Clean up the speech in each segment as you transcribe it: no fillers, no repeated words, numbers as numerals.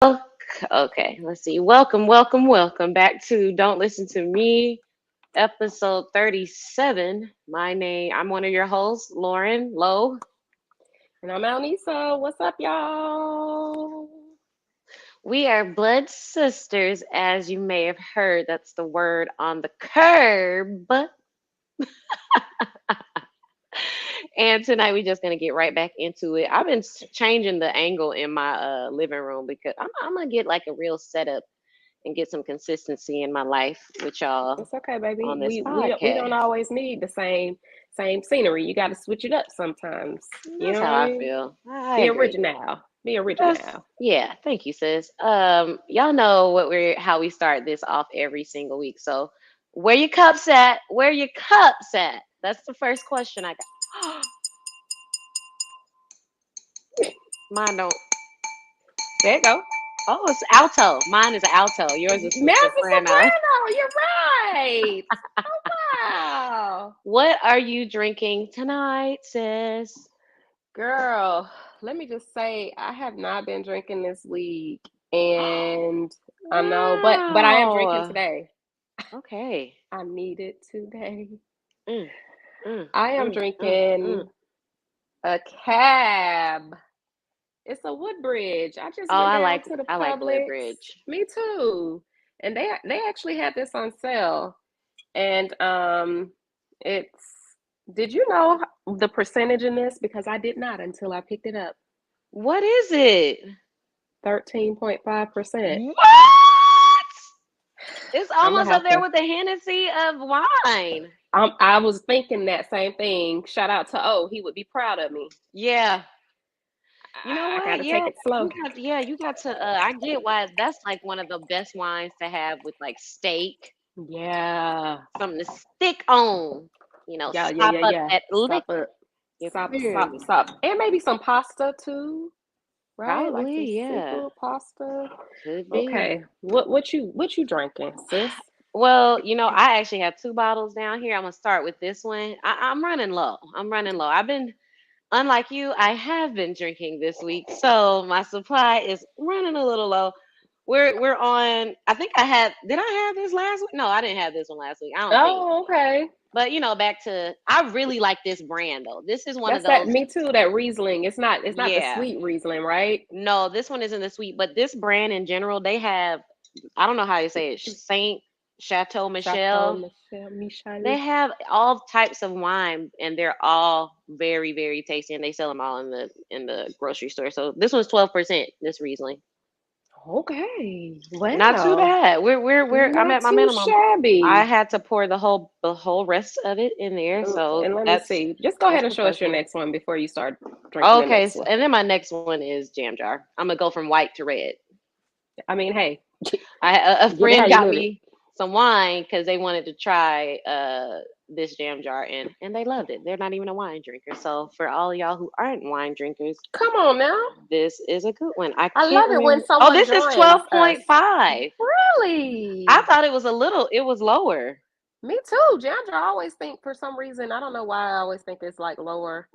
Okay, let's see. Welcome back to Don't Listen to Me, episode 37. I'm one of your hosts, Lauren Lowe. And I'm Alnisa. What's up, y'all? We are blood sisters, as you may have heard. That's the word on the curb. And tonight we're just gonna get right back into it. I've been changing the angle in my living room because I'm gonna get like a real setup and get some consistency in my life with y'all It's okay, baby. on this We don't podcast. always need the same scenery. You got to switch it up sometimes. You That's know what how I I mean? feel. I Be agree. original. Be That's original. yeah. Thank you, sis. Y'all know how we start this off every single week. So, where your cups at? Where your cups at? That's the first question I got. Mine don't. There you go. Oh, it's alto. Mine is an alto. Yours is a Mezzo soprano. soprano. You're right. Oh wow, What are you drinking tonight, sis? girl. Let me just say, I have not been drinking this week, and I know, but I am drinking Wow. today. Okay. I need it today. Mm, mm, I am mm. drinking a cab. It's a Woodbridge. I just Oh, went down to the I like Publix. Woodbridge. Me too. And they actually had this on sale. And it's did you know the percentage in this? Because I did not until I picked it up. What is it? 13.5%. What? It's I'm gonna almost up have there to with the Hennessy of wine. I was thinking that same thing. Shout out to O. He would be proud of me. Yeah. You know I what? gotta take Yeah, it slow. you got to I get why that's like one of the best wines to have with like steak, Yeah. something to stick on. Sop up Yeah. that liquor. Stop it. You feel Stop, me? stop. And maybe some pasta too, right? Like some Probably, yeah. seafood pasta. Could be. Okay. What you drinking, sis? Well, I actually have two bottles down here. I'm gonna start with this one. I'm running low. I've been, unlike you, I have been drinking this week, so my supply is running a little low. We're on. I think I had. Did I have this last week? No, I didn't have this one last week. I don't think. Oh, okay. But back to. I really like this brand though. This is one of That's that those. me too, that Riesling. It's not the Yeah. sweet Riesling, right? No, this one isn't the sweet, but this brand in general, they have. I don't know how you say it. Saint Chateau Chateau Michelle. Michel. They have all types of wine, and they're all very, very tasty, and they sell them all in the grocery store. So this one's 12%. This Riesling, Okay. not too Wow. bad. I'm Not at my too minimum. I shabby. had to pour the whole rest of it in there, so And let me that's see. Just go ahead that's and the show us first your one. next one before you start drinking the Okay, next so, one. and then my next one is jam jar. I'm gonna go from white to red. I mean, hey, A get it how friend you got live it. me some wine because they wanted to try this jam jar and they loved it. They're not even a wine drinker. So for all y'all who aren't wine drinkers, Come on now. this is a good one. I I can't love it when remember. Oh, someone this is joins us. 12.5. I Really? thought it was lower. Me too. Ginger, I always think for some reason, I don't know why I always think it's like lower.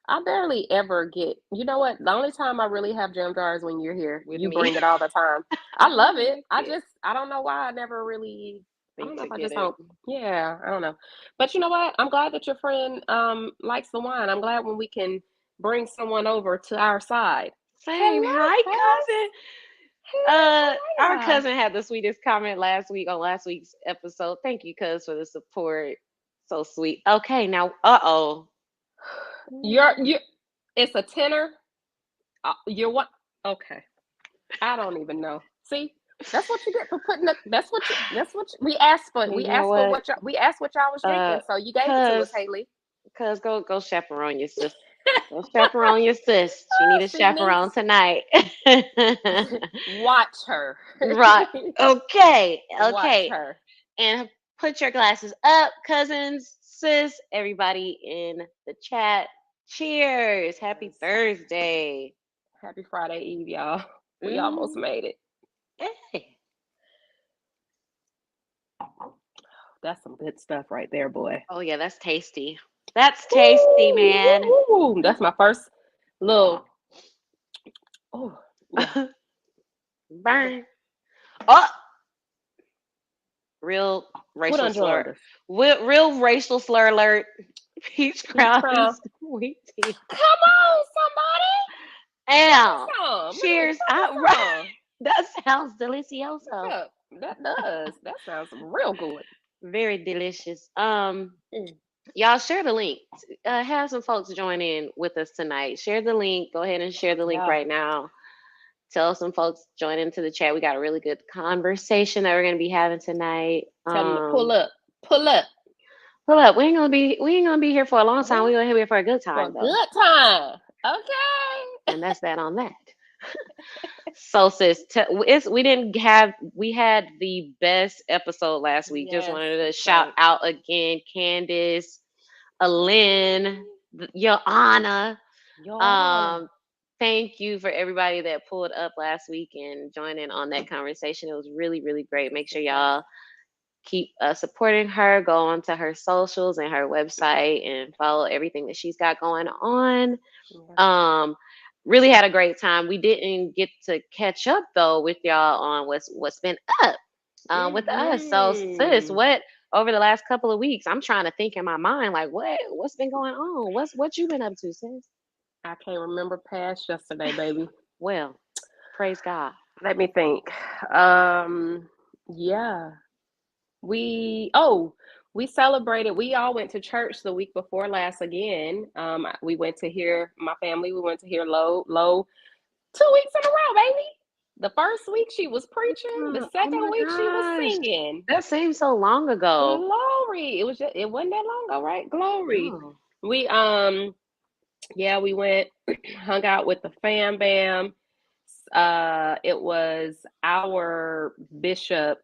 I barely ever get, you know what? The only time I really have jam jar is when you're here. With You me. bring it all the time. I love it. Yeah. I don't know why I never really, I don't Think know to if I get just it. don't, yeah, I don't know. But you know what? I'm glad that your friend likes the wine. I'm glad when we can bring someone over to our side. Same. Hello, Hi, cousin. cuz. Hello, Our how are ya? cousin had the sweetest comment last week on last week's episode. Thank you, cuz, for the support. So sweet. Okay, now, uh-oh. You it's a tenor. You're what? Okay. I don't even know. See, that's what you get for putting it. We asked for. You We know asked for what? what we asked what y'all was Uh, drinking, so you gave it to us, cuz, Haley. go chaperone your sis. Go chaperone your sis. She need a She chaperone needs tonight. watch her. Right. Okay. Watch Okay. her. And put your glasses up, cousins, sis, everybody in the chat. Cheers. Happy Yes. Thursday. Happy Friday Eve, y'all. We almost Mm. made it. Hey. That's some good stuff right there, boy. Oh yeah, that's tasty. That's tasty, Ooh, man. woo, woo, woo. That's my first little. Oh, yeah. Burn. Oh, real What racial done slur. joined us? Real racial slur alert. Peach Peach crown and crown. sweet tea. Come on, somebody. Pour me Ow. some. Cheers. Pour me some. That sounds delicioso. Yeah, that does. That sounds real good. Very delicious. Mm. Y'all share the link. Have some folks join in with us tonight. Share the link. Go ahead and share the link Yeah. right now. Tell some folks join into the chat. We got a really good conversation that we're gonna be having tonight. Tell them to pull up. Pull up. Pull up. We ain't gonna be here for a long time. Yeah. We're gonna be here for a good For a time though. good time. Okay. And that's that on that. So sis, we had the best episode last week. Just Yes, wanted to shout great. out again, Candace, Alin, your Anna. Your honor. Um, thank you for everybody that pulled up last week and joined in on that conversation. It was really, really great. It's a Make sure success. y'all keep supporting her. Go onto her socials and her website and follow everything that she's got going on. Yeah. Um, really had a great time. We didn't get to catch up though with y'all on what's been up with us. So sis, Mm-hmm. what over the last couple of weeks? I'm trying to think in my mind like what's been going on. What you been up to, sis? I can't remember past yesterday, baby. Well, praise God. Let me think. Um, yeah. We celebrated. We all went to church the week before last again. We went to hear my family. We went to hear Low 2 weeks in a row, baby. The first week she was preaching. The Oh second my week she was gosh. singing. That seems so long ago. Glory. It wasn't that long ago, right? Glory. Oh. We yeah, we went hung out with the fam bam. It was our bishop.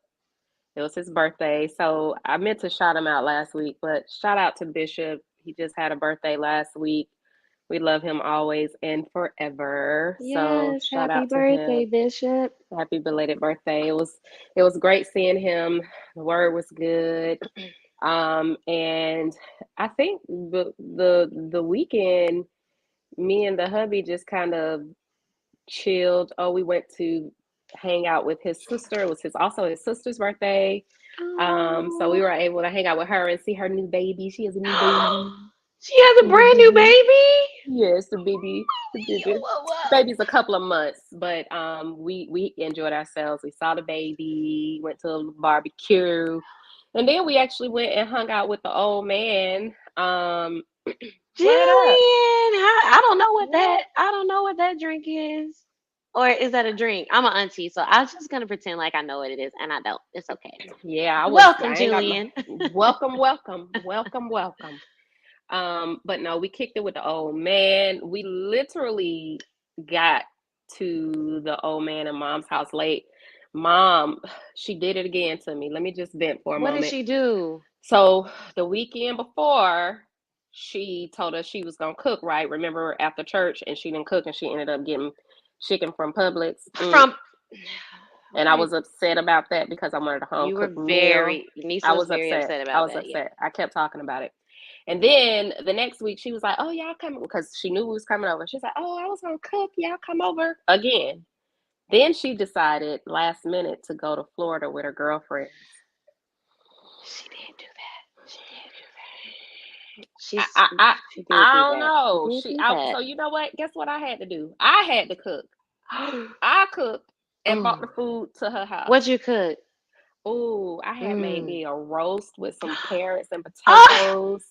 It was his birthday. So I meant to shout him out last week, but shout out to Bishop. He just had a birthday last week. We love him always and forever. So Yes, shout happy out to him. birthday, Bishop. Happy belated birthday. It was great seeing him. The word was good. And I think the weekend, me and the hubby just kind of chilled. Oh, we went to hang out with his sister. It was his sister's birthday. So we Oh. were able to hang out with her and see her new baby. She has a new baby. She has a A new brand new baby. baby. Yes, the baby. Whoa, whoa. Baby's a couple of months, but we enjoyed ourselves. We saw the baby, went to a barbecue, and then we actually went and hung out with the old man. Word up. Jillian, I don't know what Yeah. that drink is. Or is that a drink? I'm an auntie, so I'm just gonna pretend like I know what it is, and I don't. It's okay. Yeah, Welcome, I ain't got my Jillian. welcome, welcome, welcome, welcome. But no, we kicked it with the old man. We literally got to the old man and mom's house late. Mom, she did it again to me. Let me just vent for a What did moment. she do? So the weekend before, she told us she was gonna cook, right? Remember after church, and she didn't cook, and she ended up getting chicken from Publix. From And I okay, was upset about that because I wanted a home you were cooked meal. very Nisa I was was very upset. upset I about was that. Yeah. upset. I kept talking about it. And then the next week she was like, "Oh, y'all coming?" Because she knew we was coming over. She's like, "Oh, I was gonna cook. Y'all come over again." Then she decided last minute to go to Florida with her girlfriends. She did do that. She did do that. I I I, She did I do don't that. She know. did She do I, that. so you know what? Guess what I had to do? I had to cook. I cooked and brought the Oh, food to her house. what'd you cook? Oh, I had made Mm. me a roast with some carrots and Oh potatoes.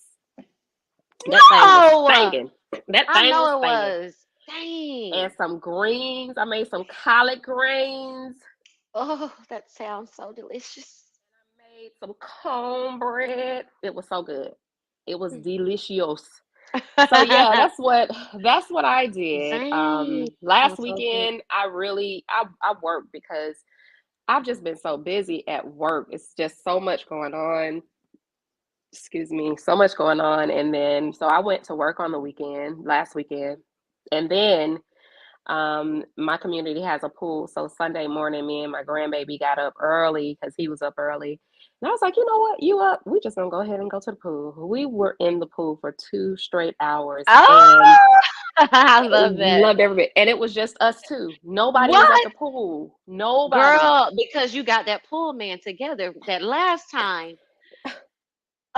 That thing was no! stinging. That I thing was know it stinging. was. And Dang. some greens. I made some collard greens. Oh, that sounds so delicious. Made some cornbread. It was so good. It was delicious. So yeah, that's what I did. Dang. Last Sounds so good. weekend I worked because I've just been so busy at work. It's just so much going on. Excuse me, so much going on. And then so I went to work on the weekend, last weekend. And then my community has a pool. So Sunday morning, me and my grandbaby got up early because he was up early. And I was like, you know what? You up? We just gonna go ahead and go to the pool. We were in the pool for 2 straight hours. And Oh! I love that. Loved every bit. And it was just us two. Nobody was at What? the pool. Nobody. Girl, because you got that pool man together that last time.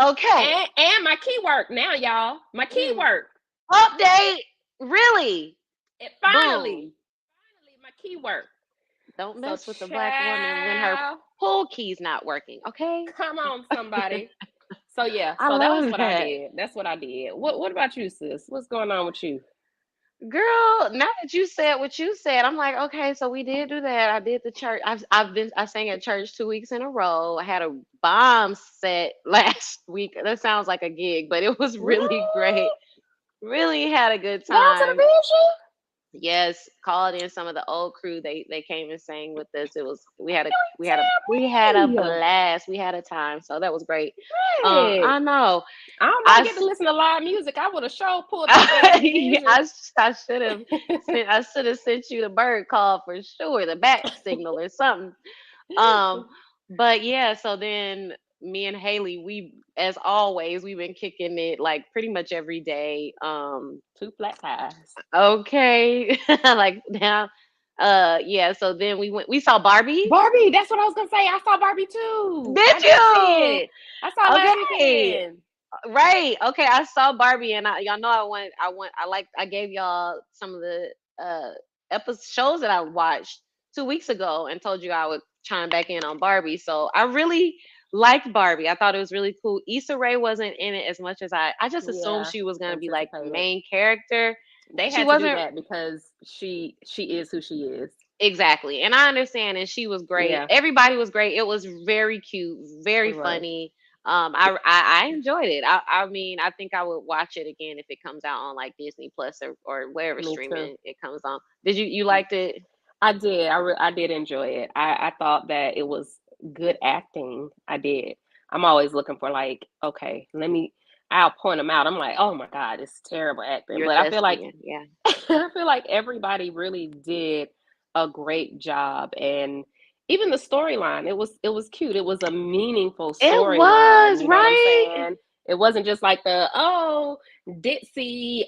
Okay. And my key work now, y'all. My key Mm. work. Update. Really? It Boom. finally my key work. Don't So mess with the black woman when her child, pool key's not working. Okay. come on, somebody. So yeah, I so that was love what I that. did. That's what I did. What about you, sis? What's going on with you? Girl, now that you said what you said, I'm like, okay, so we did do that. I did the church. I sang at church 2 weeks in a row. I had a bomb set last week. That sounds like a gig, but it was really great. What? Really had a good Down to the time. vision? Yes, called in some of the old crew. They came and sang with us. It was we had a Tell me. blast. We had a time. So that was great. Hey, I know. I don't know. I I get to s- listen to live music. I would have sure pulled up down to the I, vision. I should have sent you the bird call for sure, the bat signal or something. Um, but yeah, so then me and Haley, we as always, we've been kicking it like pretty much every day. Two flat tires. Okay. Like now, yeah, so then we saw Barbie. Barbie, that's what I was gonna say. I saw Barbie too. I Did did see you? it. I saw it last Okay. weekend. Right. Okay. I saw Barbie, and y'all know I gave y'all some of the episodes shows that I watched 2 weeks ago and told you I would chime back in on Barbie. So I really liked Barbie. I thought it was really cool. Issa Rae wasn't in it as much as I just assumed Yeah, she was gonna be like the anticipated. main character. They She had to do wasn't. that because she is who she is. Exactly. And I understand, and she was great. Yeah, Everybody was great. It was very cute, very it was. funny. I enjoyed it. I mean, I think I would watch it again if it comes out on like Disney Plus or wherever Me too. streaming it comes on. Did you liked it? I did. I did enjoy it. I thought that it was good acting. I did. I'm always looking for like, okay, I'll point them out. I'm like, oh my God, it's terrible acting. You're a But I feel like thespian, yeah. I feel like everybody really did a great job, and even the storyline, it was cute. It was a meaningful It storyline. was You know what I'm right. saying? It wasn't just like the ditzy,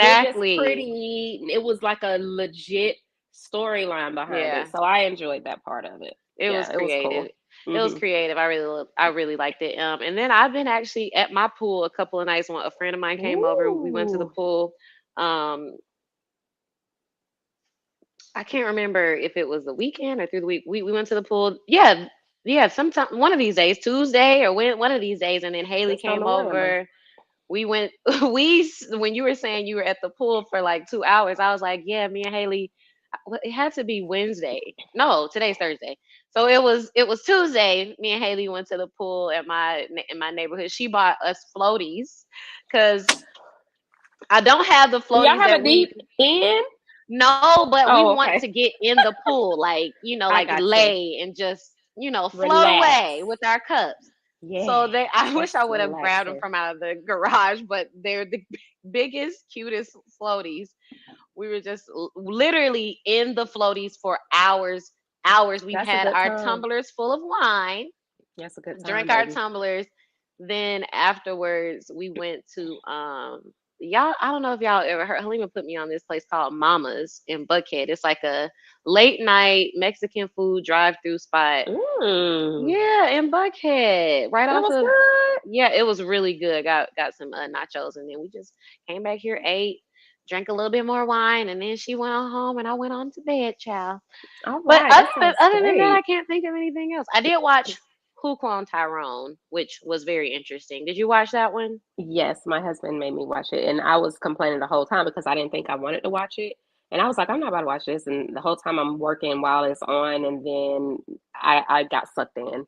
we're just Exactly. pretty. It was like a legit storyline behind it. Yeah. So I enjoyed that part of it. It was Yeah, it was creative. cool. It was Hmm. creative. I really liked it. And then I've been actually at my pool a couple of nights when a friend of mine came over. We went to the Ooh, pool. Um, I can't remember if it was the weekend or through the week. We went to the pool. Yeah, yeah. Sometime one of these days, Tuesday or one of these days, and then Haley just on came the one of them. over. We went. When you were saying you were at the pool for like 2 hours, I was like, yeah, me and Haley. It had to be Wednesday. No, today's Thursday. So it was Tuesday. Me and Haley went to the pool at in my neighborhood. She bought us floaties because I don't have the Do y'all floaties have a that deep we. end? No, but we Oh, want okay. to get in the pool, like, I like got you. lay and just, float away Relax. with our cups. So Yeah, I wish that's I would have grabbed them relaxing. from out of the garage, but they're the biggest, cutest floaties. We were just literally in the floaties for hours, hours. We That's a had good our time. tumblers full of wine, That's a good time, drank our baby. tumblers. Then afterwards, we went to y'all. I don't know if y'all ever heard. Halima put me on this place called Mama's in Buckhead. It's like a late night Mexican food drive through spot. Mm, Yeah, in Buckhead, right it off was of. good. Yeah, it was really good. Got some nachos, and then we just came back here, ate, drank a little bit more wine, and then she went on home, and I went on to bed, child. All But right, that sounds other than that, I great. can't think of anything else. I did watch Who Cloned Tyrone, which was very interesting. Did you watch that one? Yes, my husband made me watch it, and I was complaining the whole time because I didn't think I wanted to watch it. And I was like, I'm not about to watch this. And the whole time I'm working while it's on, and then I got sucked in.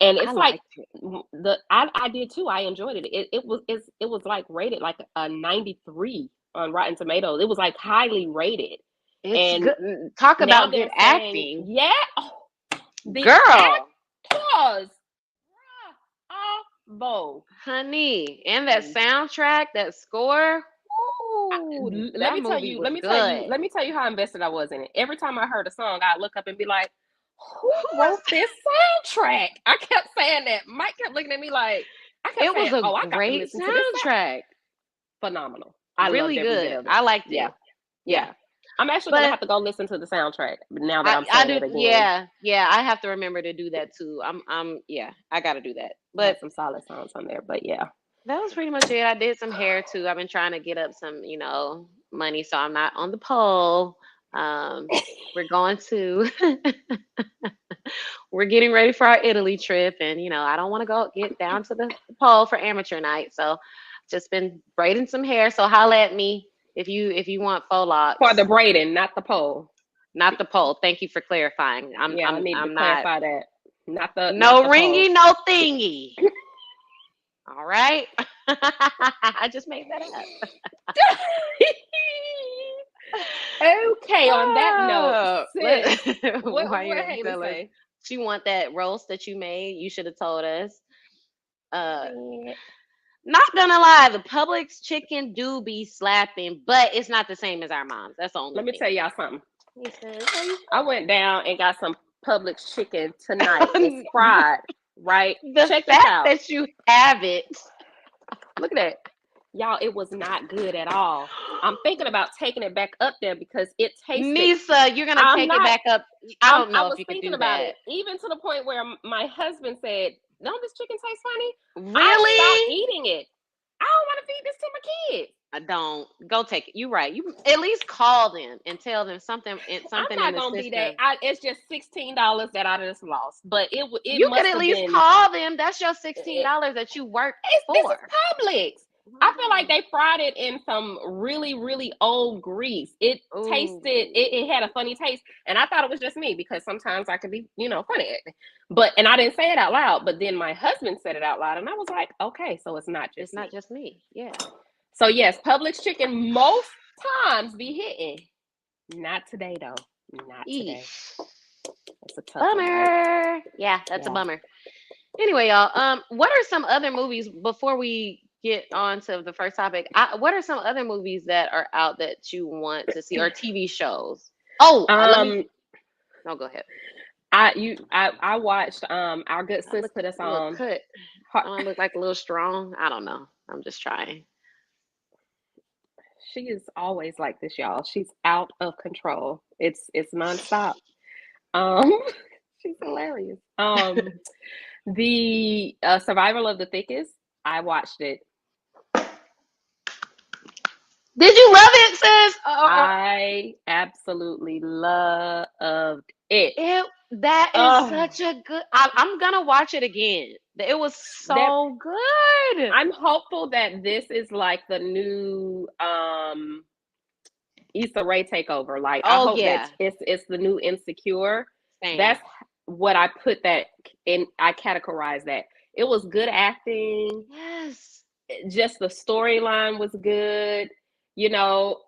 And I it's like liked it. I did too. I enjoyed it. It was like rated like a 93 on Rotten Tomatoes. It was like highly rated. It's And good. Talk now about they're good saying, acting, yeah, oh, the girl, actors, bravo. honey, and that soundtrack, that score. Ooh, Let that me tell movie you, was good. let me tell you how invested I was in it. Every time I heard a song, I'd look up and be like, who Who wrote is? this soundtrack? I kept saying that. Mike kept looking at me like, I kept It was saying, a oh, I got to great listen to this sound. soundtrack. Phenomenal. I loved Really every bit good. of it. I liked Yeah, it. yeah. Yeah. I'm actually gonna But have to go listen to the soundtrack now that I'm I saying do, it again. yeah, yeah. I have to remember to do that too. Yeah, I got to do that. It But has some solid songs on there, but yeah. that was pretty much it. I did some hair too. I've been trying to get up some, money so I'm not on the pole. Um, we're going to, we're getting ready for our Italy trip, and I don't want to go get down to the pole for amateur night. So, just been braiding some hair. So holla at me if you want faux For the locks, braiding, not the pole. not the pole. Thank you for clarifying. I'm Yeah, I I'm need to I'm not. clarify that. Not No the pole. ringy, no thingy. All right. I just made that up. Okay, on that note, Oh, sis, why you what didn't Haley tell us? say? She want that roast that you made. You should have told us. Uh, Man, Not gonna lie, the Publix chicken do be slapping, but it's not the same as our mom's. That's the only let me thing. tell y'all something. He says, "Are you I went down and got some Publix chicken tonight. It's sure?" fried, right? The Check this fact out. that you have it, Look at that. Y'all, it was not good at all. I'm thinking about taking it back up there because it tasted. Nisa, you're gonna I'm take it not. back up. I don't I know if was you could thinking do about that. it, even to the point where my husband said, "Don't this chicken taste funny?" I stopped Really? eating it. I don't want to feed this to my kids. I don't go take it. You're right. You at least call them and tell them I'm something in not the gonna be that. system. It's just $16 that I just lost, but it You could must at have least been. call them. That's your It, $16 that you worked this is for. Publix. I feel like they fried it in some really, really old grease. It tasted, it Ooh. had a funny taste. And I thought it was just me because sometimes I could be, funny. And I didn't say it out loud, but then my husband said it out loud. And I was like, okay, so it's not It's just not me. just me. Yeah. So yes, Publix chicken most times be hitting. Not today though. Not today. Eesh. It's a tough one, right? Bummer. Yeah, that's a Yeah. bummer. Anyway, y'all, what are some other movies before we get on to the first topic? What are some other movies that are out that you want to see or TV shows? Oh, let me. Um, No, go ahead. I watched our good I sis look put us a little on. cut. I look like a little strong. I don't know. I'm just trying. She is always like this, y'all. She's out of control. It's nonstop. Um, she's hilarious. The Survival of the Thickest. I watched it. Did you love it, sis? I absolutely loved it. That is Oh, such a good. I'm gonna watch it again. It was that so good. I'm hopeful that this is like the new Issa Rae takeover. Like I Oh hope that yeah, it's the new Insecure. same. That's what I put that in. I categorize that. It was good acting. Yes. Just the storyline was good. You know,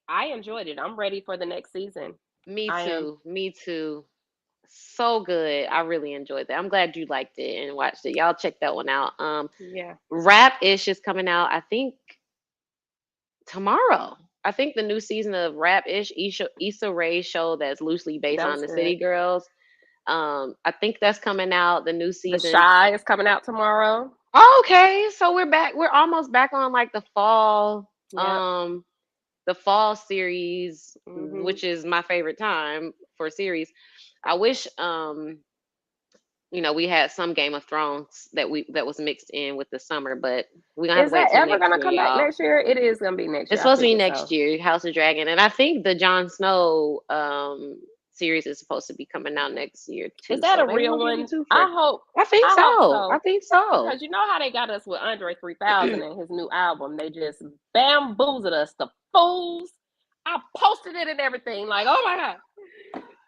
I enjoyed it. I'm ready for the next season. Me I am. too. Me too. So good. I really enjoyed that. I'm glad you liked it and watched it. Y'all check that one out. Yeah, Rap Ish is coming out. I think tomorrow. I think the new season of Rap Ish, Issa Rae's show that's loosely based that on was the good. City Girls. I think that's coming out. The new The season. Shy is coming out tomorrow. Oh, okay, so we're back. We're almost back on like Yep. the fall series, Hmm. which is my favorite time for series. I wish we had some Game of Thrones that was mixed in with the summer, but we're gonna have Is to wait that till ever next gonna year, come back y'all. next year? It is gonna be next It's year. I supposed to be figured next so. year, House of Dragon, and I think the Jon Snow series is supposed to be coming out next year Is too. that So a maybe real we'll get a one? twofer. I think I hope so. I so. think so. Because you know how they got us with Andre 3000 and his new album. They just bamboozled us, the fools. I posted it and everything. Like, oh my God.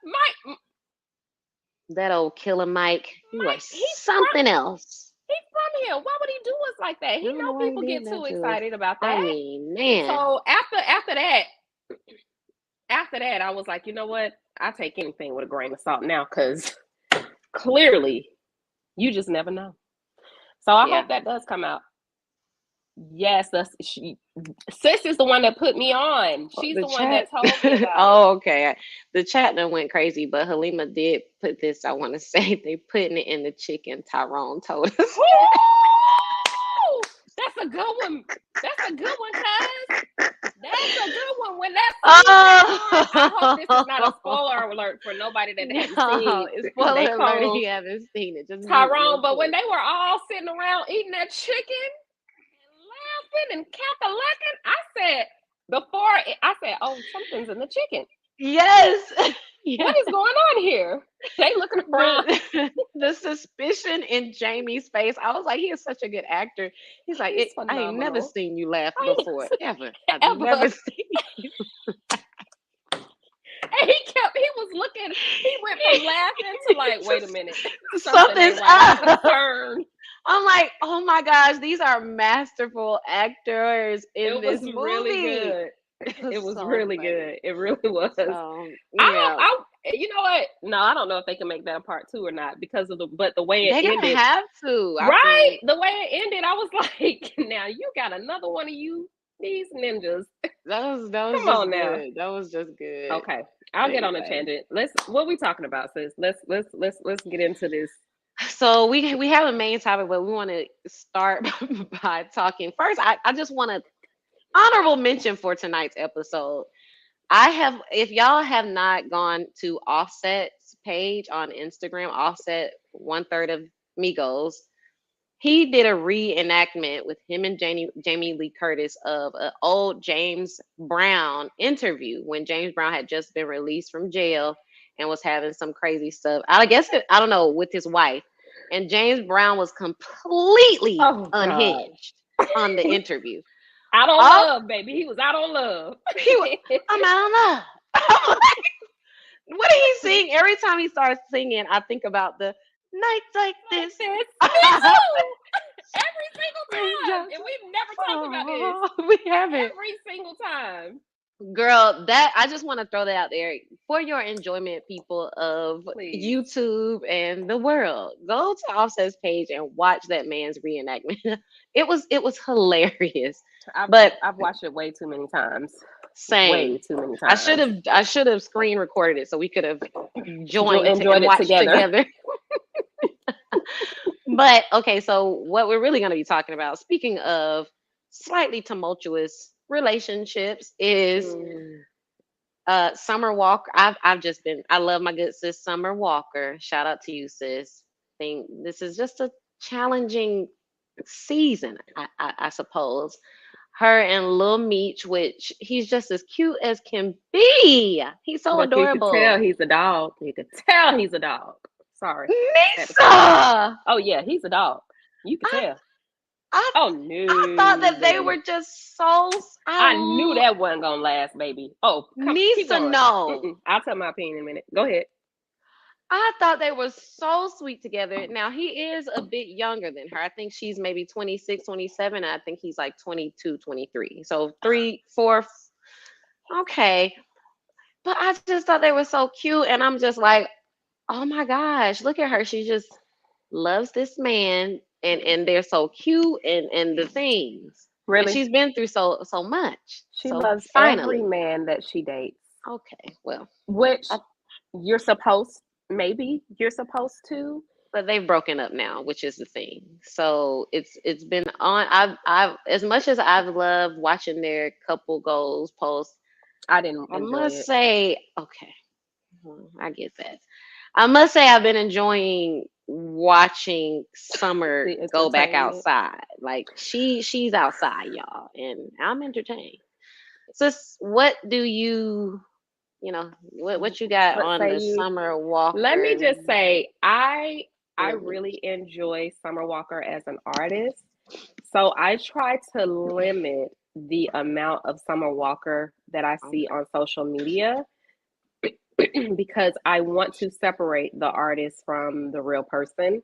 Mike, That old killer Mike, you are Mike, something else. he's from here. Why would he do us like that? I He don't know know why he people did get too that to us. excited about I that. mean, man, So after that, I was like, you know what? I take anything with a grain of salt now because clearly you just never know. So I yeah. hope that does come out. Yes, sis is the one that put me on. She's The the one chat. that told me about it. Oh, okay. The chat done went crazy, but Halima did put this. I want to say they putting it in the chicken. Tyrone told us. Ooh, that's a a good one. That's a good one, cuz. That's a good one. When that scene came on, I hope this is not a Oh, spoiler alert for nobody that hadn't no, seen it's They spoiler alert if Clone you haven't seen it. Just mute real Tyrone. But when quick. they were all sitting around eating that chicken and laughing and cackling, I said, oh, something's in the chicken. Yes. What Yeah. is going on here? They looking around. The suspicion in Jamie's face. I was like, he is such a good actor. He's like, He's I ain't never phenomenal. seen you laugh I before, ain't ever. I've ever. never seen you. And he was looking, he went from laughing to like, wait a minute, something Something's ain't right. I'm up. concerned. I'm like, oh my gosh, these are masterful actors in It was this really movie. good. It It was was so really funny. good. It really was. So yeah, You know what? No, I don't know if they can make that a part two or not because of the way it they gotta ended. have to. I Right, think the way it ended, I was like, now you got another one of these ninjas. that was Come just on now. good. That was just good. Okay, I'll get on a Anyway, tangent. Let's. What we talking about, sis? Let's get into this. so we have a main topic, but we want to start by talking first. I just want to honorable mention for tonight's episode. I have, if y'all have not gone to Offset's page on Instagram, Offset one third of Migos, he did a reenactment with him and Jamie Lee Curtis of an old James Brown interview when James Brown had just been released from jail and was having some crazy stuff. I guess I don't know, with his wife. And James Brown was completely Oh God, unhinged on the interview. out on All love, baby. He was out on love. he was, I'm out of love. I'm like, what did he sing? Every time he starts singing, I think about the nights like Like this. this. Me too. Every single time, and we've never talked about this. We haven't. Every single time, Girl, that I just want to throw that out there for your enjoyment, people of please. YouTube and the world. Go to Offset's page and watch that man's reenactment. It was hilarious. I've But I've watched it way too many times. Way same. too many I should times. have I should have screen recorded it so we could have joined Enjoyed and it watched together. together. But okay, so what we're really going to be talking about, speaking of slightly tumultuous relationships, is Mm. Summer Walker. I've just been, I love my good sis Summer Walker. Shout out to you, sis. Think this is just a challenging season, I suppose. Her and Lil Meech, which he's just as cute as can be. He's so But you could tell adorable. he's a dog. You could tell he's a dog. Sorry. Had to Nisa, say it. Oh yeah, he's a dog. You could I tell. I Oh I thought no, that they baby. were just so. I knew that wasn't gonna last, baby. Oh, come, keep Nisa, going. no. Mm-mm. I'll tell my opinion in a minute. Go ahead. I thought they were so sweet together. Now he is a bit younger than her. I think she's maybe 26, 27. And I think he's like 22, 23. So three, four. Okay. But I just thought they were so cute. And I'm just like, oh my gosh, look at her. She just loves this man. And they're so cute and the things. And Really? she's been through so much. She So loves every finally. man that she dates. Okay. Well, Which I, maybe you're supposed to. but they've broken up now, which is the thing. So it's been on. I've as much as I've loved watching their couple goals post. I didn't I enjoy must it. say, okay, I get that. I must say I've been enjoying watching Summer The go back entertainment. outside. Like she's outside, y'all, and I'm entertained. So what do what you got What on say the you? Summer Let me Walker? just say, I Limit? really enjoy Summer Walker as an artist. So I try to limit the amount of Summer Walker that I see on social media because I want to separate the artist from the real person.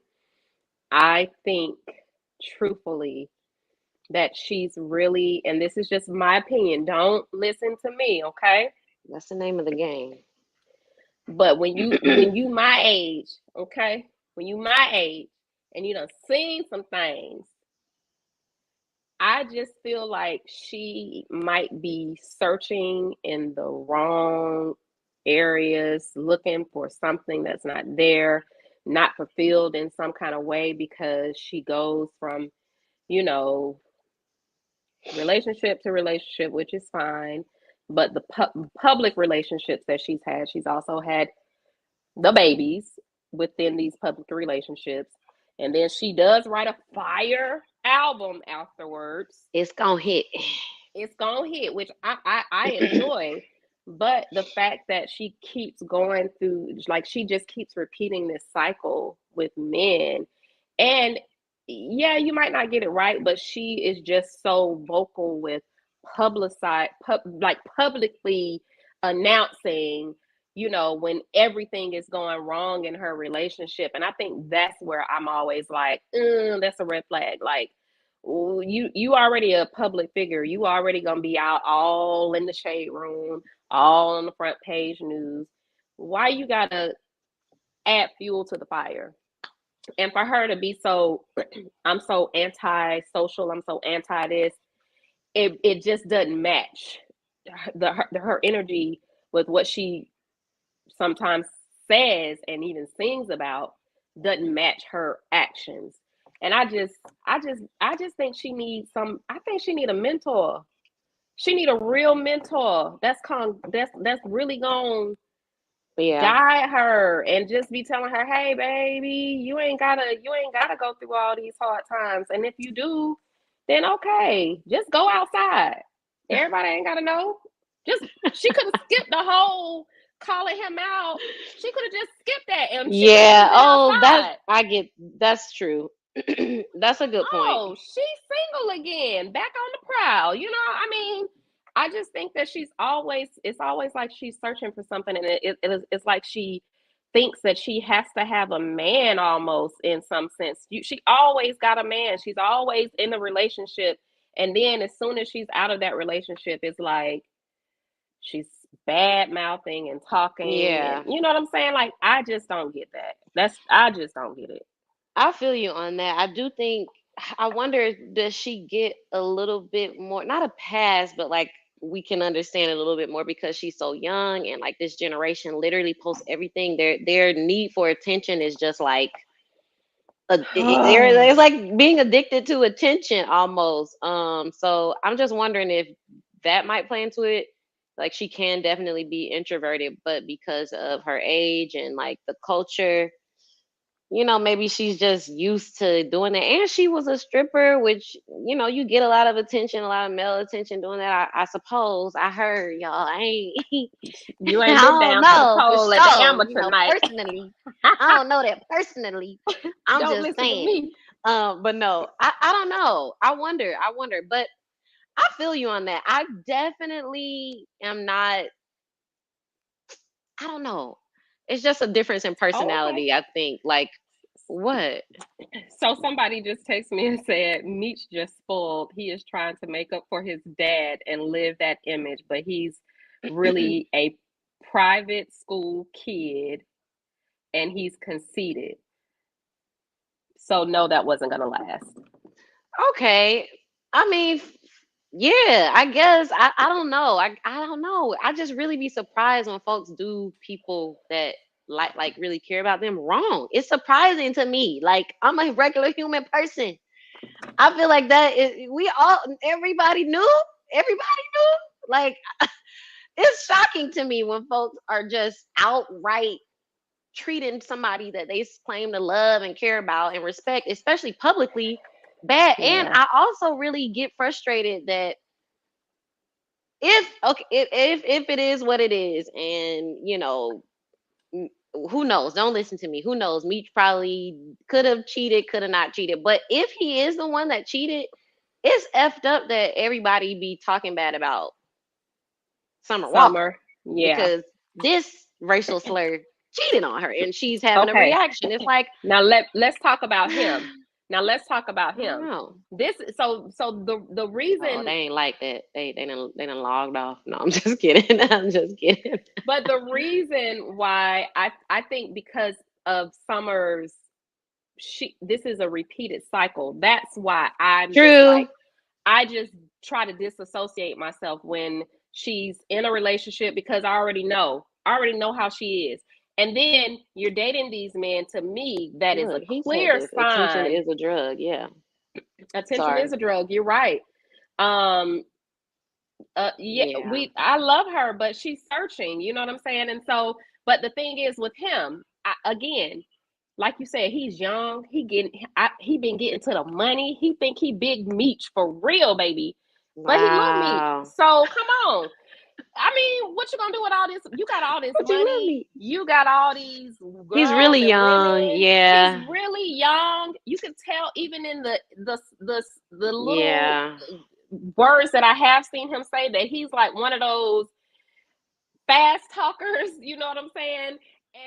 I think, truthfully, that she's really, and this is just my opinion, don't listen to me, okay? That's the name of the game. But when you my age, okay? When you my age and you done seen some things, I just feel like she might be searching in the wrong areas, looking for something that's not there, not fulfilled in some kind of way because she goes from, you know, relationship to relationship, which is fine. But the public relationships that she's also had the babies within these public relationships. And then she does write a fire album afterwards. It's gonna hit. It's gonna hit, which I enjoy. But the fact that she keeps going through, like, she just keeps repeating this cycle with men. And yeah, you might not get it right, but she is just so vocal with like publicly announcing, when everything is going wrong in her relationship. And I think that's where I'm always like, that's a red flag. Like, you already a public figure. You already gonna be out all in the shade room, all on the front page news. Why you gotta add fuel to the fire? And for her to be so, I'm so anti-social, I'm so anti this, it just doesn't match her energy with what she sometimes says and even sings about, doesn't match her actions. And I just think she needs I think she need a mentor. She need a real mentor that's really gonna Yeah. guide her and just be telling her, hey baby, you ain't gotta go through all these hard times. And if you do, then okay, just go outside. Everybody ain't gotta know. Just She could have skipped the whole calling him out. She could have just skipped that and she could have Yeah. just been Oh, outside. that's true. That's a good point. Oh, she's single again, back on the prowl. I mean, I just think that it's always like she's searching for something, and it's like she thinks that she has to have a man almost in some sense. She always got a man. She's always in a relationship. And then as soon as she's out of that relationship, it's like she's bad mouthing and talking. And Yeah. you know what I'm saying? Like, I just don't get that. I just don't get it. I feel you on that. I do think, I wonder, does she get a little bit more, not a pass, but like we can understand it a little bit more because she's so young and like this generation literally posts everything. Their need for attention is just like it's like being addicted to attention almost. So I'm just wondering if that might play into it. Like she can definitely be introverted, but because of her age and like the culture, maybe she's just used to doing that. And she was a stripper, which, you get a lot of attention, a lot of male attention doing that. I suppose. I heard, y'all. I ain't, You I ain't been don't down to the know for pole at the sure. amateur night. Personally, I don't know that personally. I'm Don't just listen to saying. me. But no, I don't know. I wonder. But I feel you on that. I definitely am not, I don't know. It's just a difference in Oh, okay. personality, I think. Like, what? So somebody just texted me and said Meech just spoiled. He is trying to make up for his dad and live that image, but he's really a private school kid and he's conceited. So no, that wasn't gonna last. Okay. I mean, yeah, I guess I don't know. I don't know. I just really be surprised when folks do people that like really care about them wrong. It's surprising to me. Like I'm a regular human person. I feel like that is we all everybody knew. Everybody knew. Like it's shocking to me when folks are just outright treating somebody that they claim to love and care about and respect, especially publicly, bad. And Yeah. I also really get frustrated that if okay, if it is what it is, and who knows? Don't listen to me. Who knows? Meech probably could have cheated, could have not cheated. But if he is the one that cheated, it's effed up that everybody be talking bad about Summer Walker Summer. Yeah. because this racial slur cheated on her and she's having a Okay. reaction. It's like, Now let's talk about him. I Now let's talk about don't him. know. This so the Oh, reason they ain't like that. They done logged off. No, I'm just kidding. I'm just kidding. but the reason why I think because of Summer's this is a repeated cycle. That's why I'm just True. like I just try to disassociate myself when she's in a relationship because I already know how she is. And then you're dating these men. To me, that is a Look, he said clear this. Attention sign. is a drug. Yeah. Attention Sorry. is a drug. You're right. Um, yeah, Yeah. I love her, but she's searching. You know what I'm saying? And so, but the thing is with him, again, like you said, he's young. He been getting to the money. He think he big meat for real, baby, but he little meat. Wow. So come on. I mean, what you gonna do with all this? You got all this But you love money. me. You got all these He's girls really and young. women. He's Yeah. really young. You can tell even in the little Yeah. words that I have seen him say that he's like one of those fast talkers. You know what I'm saying?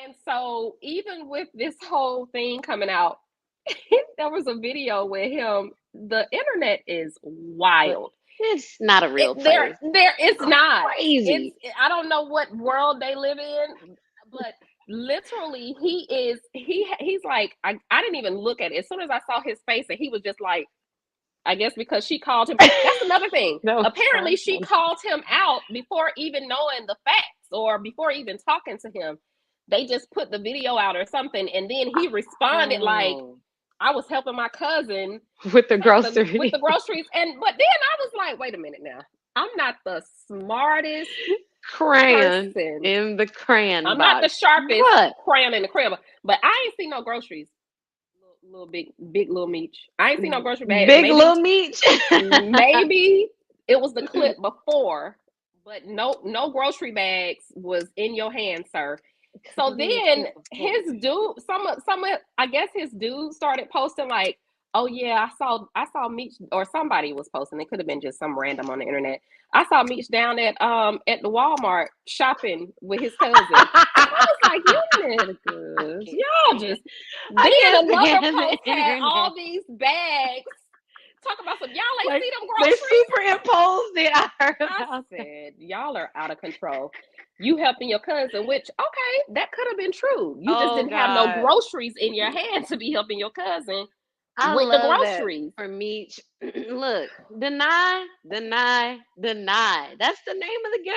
And so even with this whole thing coming out, there was a video with him. The internet is But wild. it's not a It, real there place. there it's not. It's Crazy. I don't know what world they live in, but literally he's like I didn't even look at it. As soon as I saw his face and he was just like, I guess because she called him. That's another thing. That was Apparently so she funny. called him out before even knowing the facts or before even talking to him. They just put the video out or something, and then he responded like, Oh, I was helping my cousin with the with the grocery. groceries. And but then I was like, wait a minute now. I'm not the smartest Crayon person. in the crayon I'm not the box. sharpest What? crayon in the crayon, but I ain't seen no groceries. Little big little meat. I ain't seen no grocery bags. Big little meat. Maybe it was the clip before, but no grocery bags was in your hand, sir. Could So have been the then clip before. his dude, some of I guess his dude started posting like, oh yeah, I saw Meech or somebody was posting. It could have been just some random on the internet. I saw Meech down at the Walmart shopping with his cousin. And I was like, you I niggas, can't y'all stand. just. I Then can't another stand the post had internet. all these bags. Talk about some y'all ain't Like see them they groceries. superimposed it. I heard I about that. said, y'all are out of control. You helping your cousin, which okay, that could have been true. You just Oh didn't have no God. groceries in your hand to be helping your cousin I with the love that groceries. for Meech. Look, deny, deny, deny. That's the name of the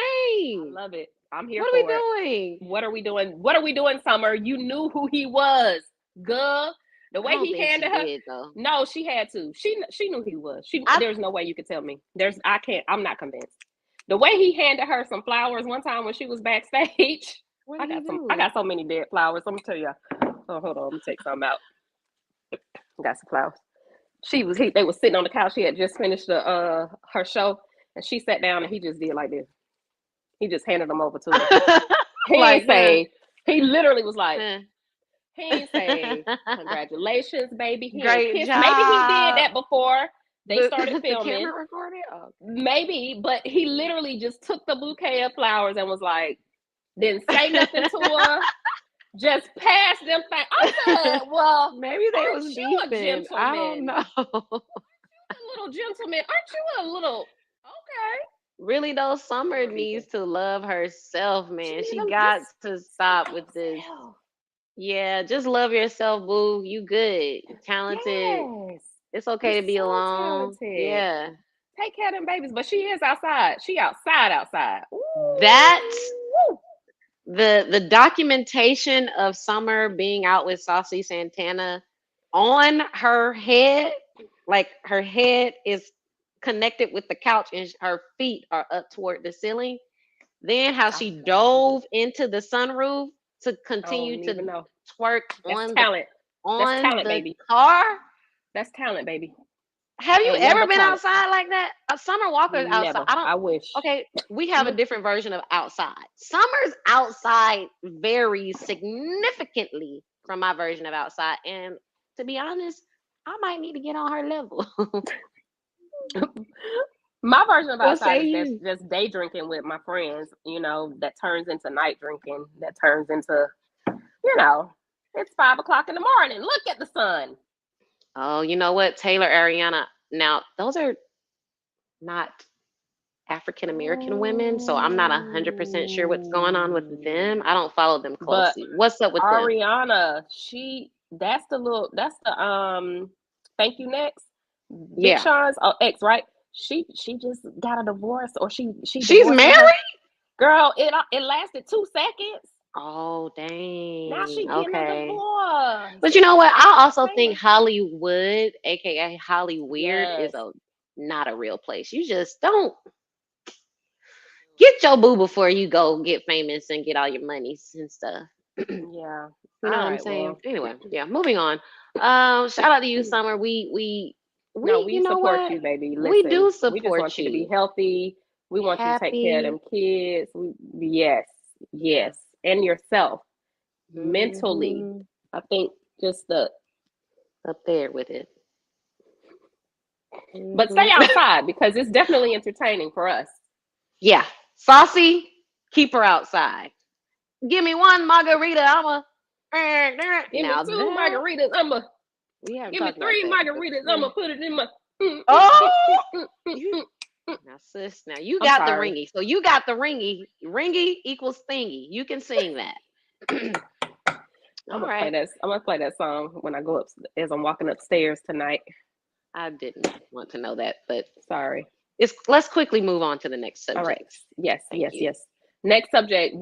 I game. love it. I'm here What are for it. we doing? What are we doing? What are we doing, Summer? You knew who he was. Good. The I way don't he think she handed her. did though. No, she had to. She knew he was. I There's no way you could tell me. I can't. I'm not convinced. The way he handed her some flowers one time when she was backstage. what I did he got some. I do? got so many dead flowers. Let me tell you. Oh, hold on. Let me take some out. I got some flowers. They was sitting on the couch. She had just finished her show, and she sat down and he just did like this. He just handed them over to her. He Like, ain't say. He literally was like. huh. He ain't say congratulations, baby. He ain't Great kiss. Maybe he did job. that before they started The filming. camera recorded. Oh. Maybe, but he literally just took the bouquet of flowers and was like, didn't say nothing to her. Just passed them things. I said, well, Maybe they was aren't you a beefing. I don't gentleman? know. A little gentleman. Aren't you a little okay? Really though, Summer Love Ethan. needs to love herself, She man. need She to got just to stand stop by with this. herself. Yeah, just love yourself, boo. You good. Talented. Yes. It's You're okay to be so alone. talented. Yeah. Take care of them babies, but she is outside. She outside. That Ooh. the documentation of Summer being out with Saucy Santana on her head, like her head is connected with the couch and her feet are up toward the ceiling. Then how I, she dove into the sunroof to I continue don't even to know. twerk That's on the talent. That's on talent, the baby. car. That's talent, baby. Have you Ain't nothing ever but been talent. outside like that? Summer Walker's outside. Never. I don't. I wish. Okay, we have a different version of outside. Summer's outside varies significantly from my version of outside, and to be honest, I might need to get on her level. My version of What outside say is you? just day drinking with my friends, that turns into night drinking, that turns into, you know, it's 5 o'clock in the morning. Look at the sun. Oh, you know what, Taylor, Ariana. Now those are not African American women, so I'm not 100% sure what's going on with them. I Oh. don't follow them But closely. What's up with them? Ariana, that's the thank you next. Big Yeah, Sean's ex, right? She just got a divorce or she she's divorced with her married. girl. It lasted 2 seconds. Oh, Now dang. she getting a Okay. divorce. But you know what? I also think Taylor. Hollywood, aka Holly Weird, is Yes. a not a real place. You just don't get your boo before you go get famous and get all your monies and stuff. Yeah. You know All what I'm right. saying? Well, Anyway, yeah, moving on. Shout out to you, Summer. no, We we you know support what? you, baby. We Listen, do we just support want you to be you. healthy. We want you to take care of Happy. them kids. Yes, Yeah. yes, and yourself mentally. Hmm. I think just the, Up there with it. but stay Hmm. outside because it's definitely entertaining for us. Yeah. Saucy, keep her outside. Give me one margarita. I'm a Give me now two that margaritas. we haven't Give me talked about three that margaritas. before. Put it in my. Oh, you now, sis. Now you I'm got the sorry. ringy. So you got the ringy. Ringy equals thingy. You can sing that. I'm All gonna play right. that. I'm gonna play that song when I go up as I'm walking upstairs tonight. I didn't want to know that, but Sorry. it's let's quickly move on to the next All right. subject. Yes, Thank yes, you. yes. Next subject.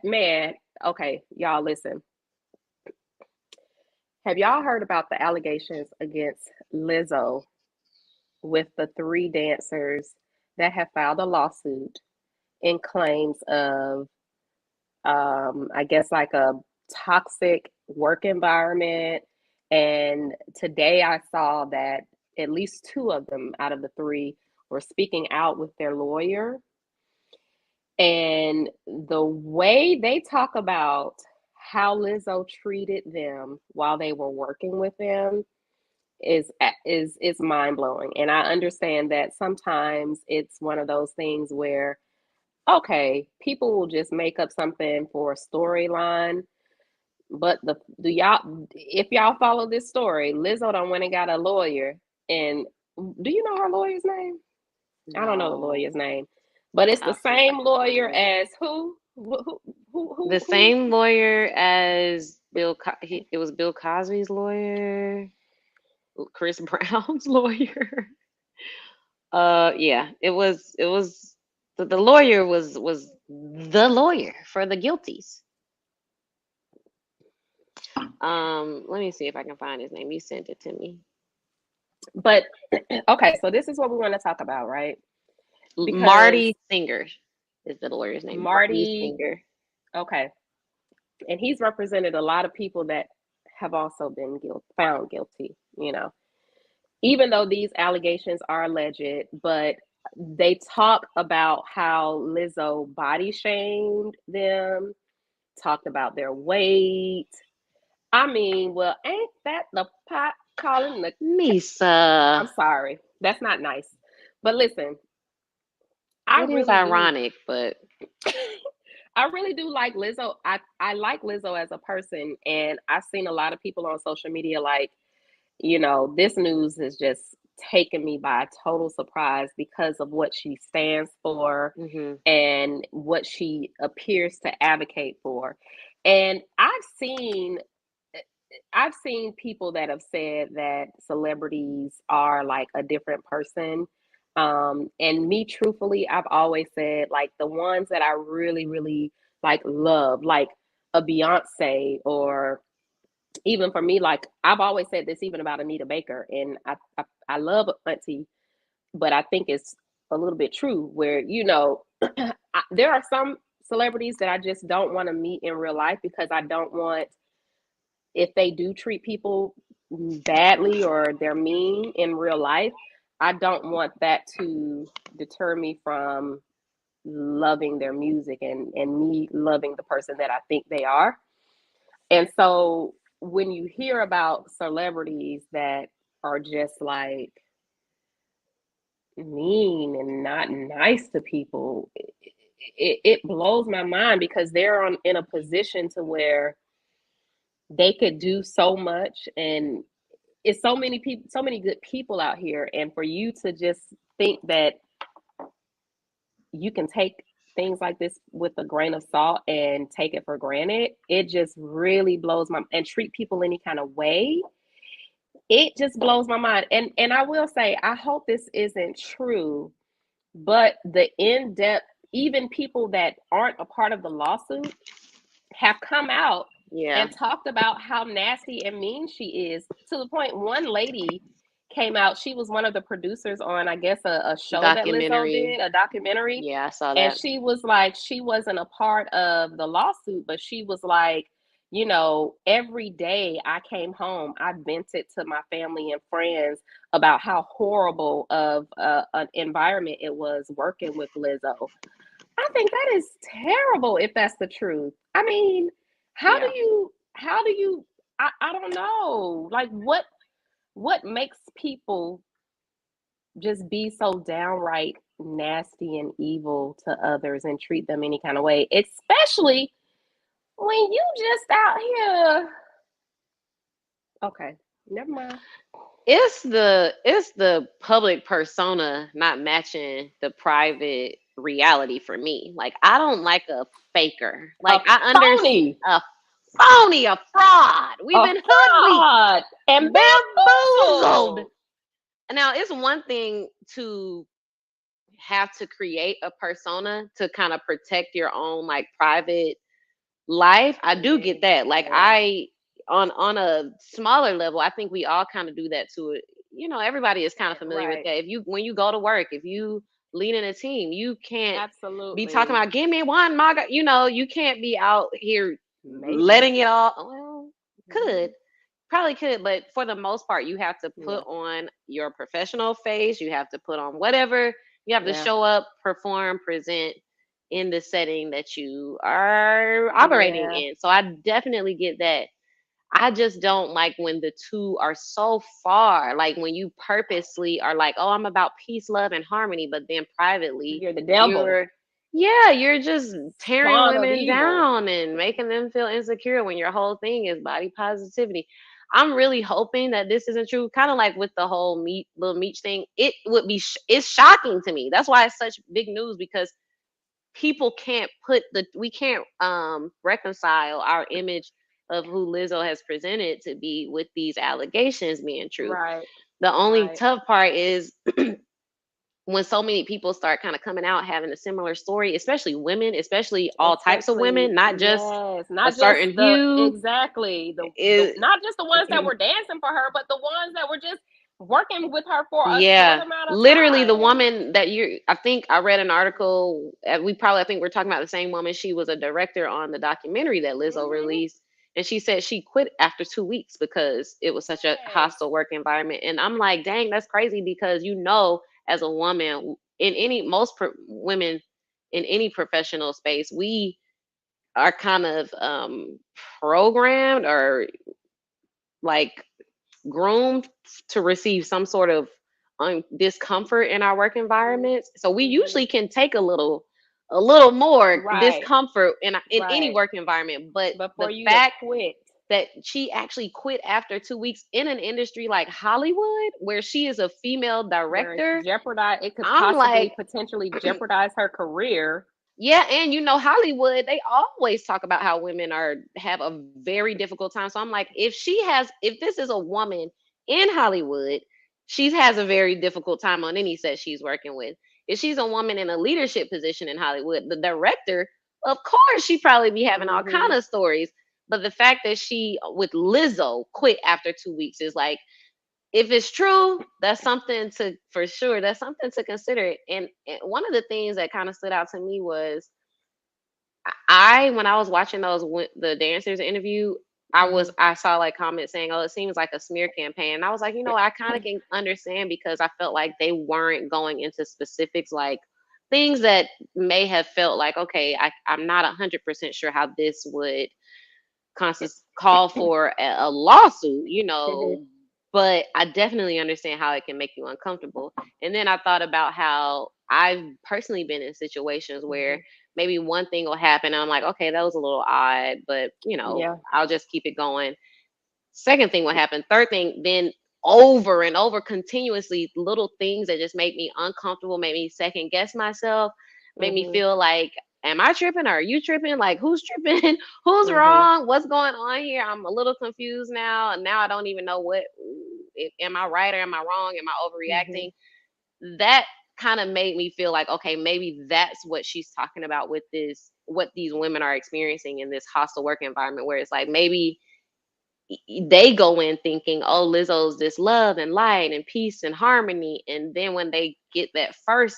Man, okay, y'all listen. Have y'all heard about the allegations against Lizzo with the three dancers that have filed a lawsuit in claims of, I guess, like a toxic work environment? And today I saw that at least two of them out of the three were speaking out with their lawyer. And the way they talk about how Lizzo treated them while they were working with them is mind blowing. And I understand that sometimes it's one of those things where okay, people will just make up something for a storyline. But the do y'all if y'all follow this story, Lizzo done went and got a lawyer. And do you know her lawyer's name? I don't know the No, lawyer's name, but it's the I'll see if I same can find lawyer it. as who? The Who? same lawyer as it was Bill Cosby's lawyer, Chris Brown's lawyer. Yeah, it was the lawyer was the lawyer for the guilties. Let me see if I can find his name. You sent it to me. But okay, so this is what we want to talk about, right? Because Marty Singer is the lawyer's name. Marty Marty, Singer. okay, and he's represented a lot of people that have also been found guilty, even though these allegations are alleged, but they talk about how Lizzo body shamed them, talked about their weight. I mean, well, ain't that the pot calling the Misa. I'm sorry. That's not nice. But listen, I It is really do ironic, but I really do like Lizzo. I like Lizzo as a person, and I've seen a lot of people on social media like, this news has just taken me by total surprise because of what she stands for mhm. and what she appears to advocate for. And I've seen people that have said that celebrities are like a different person. And me, truthfully, I've always said like the ones that I really, really like love, like a Beyonce, or even for me, like I've always said this even about Anita Baker, and I love Auntie, but I think it's a little bit true where there are some celebrities that I just don't want to meet in real life because I don't want if they do treat people badly or they're mean in real life, I don't want that to deter me from loving their music and me loving the person that I think they are. And so when you hear about celebrities that are just like mean and not nice to people, it blows my mind because they're in a position to where they could do so much, and it's so many people, so many good people out here, and for you to just think that you can take things like this with a grain of salt and take it for granted, it just really blows my and treat people any kind of way. It just blows my mind. And I will say, I hope this isn't true, but the in-depth, even people that aren't a part of the lawsuit have come out Yeah. and talked about how nasty and mean she is, to the point one lady came out. She was one of the producers on, I guess, a show that Lizzo Documentary. did, a documentary. Yeah, I saw And that. she was like, she wasn't a part of the lawsuit, but she was like, you know, every day I came home, I vented to my family and friends about how horrible of an environment it was working with Lizzo. I think that is terrible if that's the truth. I mean, Yeah. how do you, I don't know. Like what makes people just be so downright nasty and evil to others and treat them any kind of way, especially when you just out here. Okay, never mind. It's the public persona not matching the private reality for me. Like I don't like a faker. A Like I phony, a phony, a fraud. We've a been hoodwinked, fraud, and bamboozled. bamboozled. Now it's one thing to have to create a persona to kind of protect your own like private life. I do get Mm, that. Like yeah, I on a smaller level, I think we all kind of do that to it. Everybody is kind of familiar with right. that. If you when you go to work, if you lead in a team, you can't be talking Absolutely. about give me one maga. You can't be out here Maybe. letting it all. Well, could Mhm. probably could, but for the most part, you have to Yeah, put on your professional face. You have to put on whatever. You have to yeah, show up, perform, present in the setting that you are operating yeah. in. So I definitely get that. I just don't like when the two are so far. Like when you purposely are like, oh, I'm about peace, love, and harmony, but then privately, You're the devil, you're, yeah, you're just tearing spawn of women evil. down and making them feel insecure when your whole thing is body positivity. I'm really hoping that this isn't true. Kind of like with the whole meat, little meat thing. It would be, it's shocking to me. That's why it's such big news because people can't we can't reconcile our image of who Lizzo has presented to be with these allegations being true. Right, The only right. tough part is when so many people start kind of coming out having a similar story, especially women, especially all types of Especially, women, not just yes, a not just certain the hue. exactly the It, not just the ones that were dancing for her, but the ones that were just working with her for a short Yeah, amount of literally the time. woman that you I think I read an article I think we're talking about the same woman. She was a director on the documentary that Lizzo Hmm. released and she said she quit after 2 weeks because it was such a Yes. hostile work environment. And I'm like, "Dang, that's crazy because as a woman in women in any professional space, we are kind of programmed or like groomed to receive some sort of discomfort in our work Hmm. environments. So we Hmm. usually can take a little more Right, discomfort in any right. work environment. But But for the you to fact quit, that she actually quit after 2 weeks in an industry like Hollywood, where she is a female where it's director, jeopardize, it could I'm possibly like, potentially jeopardize her career. yeah, and Hollywood, they always talk about how women are have a very difficult time. So I'm like, if this is a woman in Hollywood, she has a very difficult time on any set she's working with. If she's a woman in a leadership position in Hollywood, the director, of course, she probably be having all kind Hmm. of stories. But the fact that she with Lizzo quit after 2 weeks is like, if it's true, that's something to for sure. That's something to consider. And one of the things that kind of stood out to me was when I was watching the dancers interview, Hmm. I saw like comments saying, "Oh, it seems like a smear campaign." And I was like, I kind of can understand because I felt like they weren't going into specifics, like things that may have felt like, okay, I'm not 100% sure how this would call for a lawsuit, Hmm. but I definitely understand how it can make you uncomfortable. And then I thought about how I've personally been in situations where Hmm. maybe one thing will happen and I'm like, okay, that was a little odd, but Yeah. I'll just keep it going. Second thing will happen. Third thing, then over and over continuously, little things that just make me uncomfortable, make me second guess myself, make me Hmm. feel like, am I tripping? Or are you tripping? Like, who's tripping? Who's Hmm. wrong? What's going on here? I'm a little confused now. And now I don't even know am I right or am I wrong? Am I Hmm. overreacting? That kind of made me feel like, okay, maybe that's what she's talking about with what these women are experiencing in this hostile work environment, where it's like maybe they go in thinking, oh, Lizzo's this love and light and peace and harmony. And then when they get that first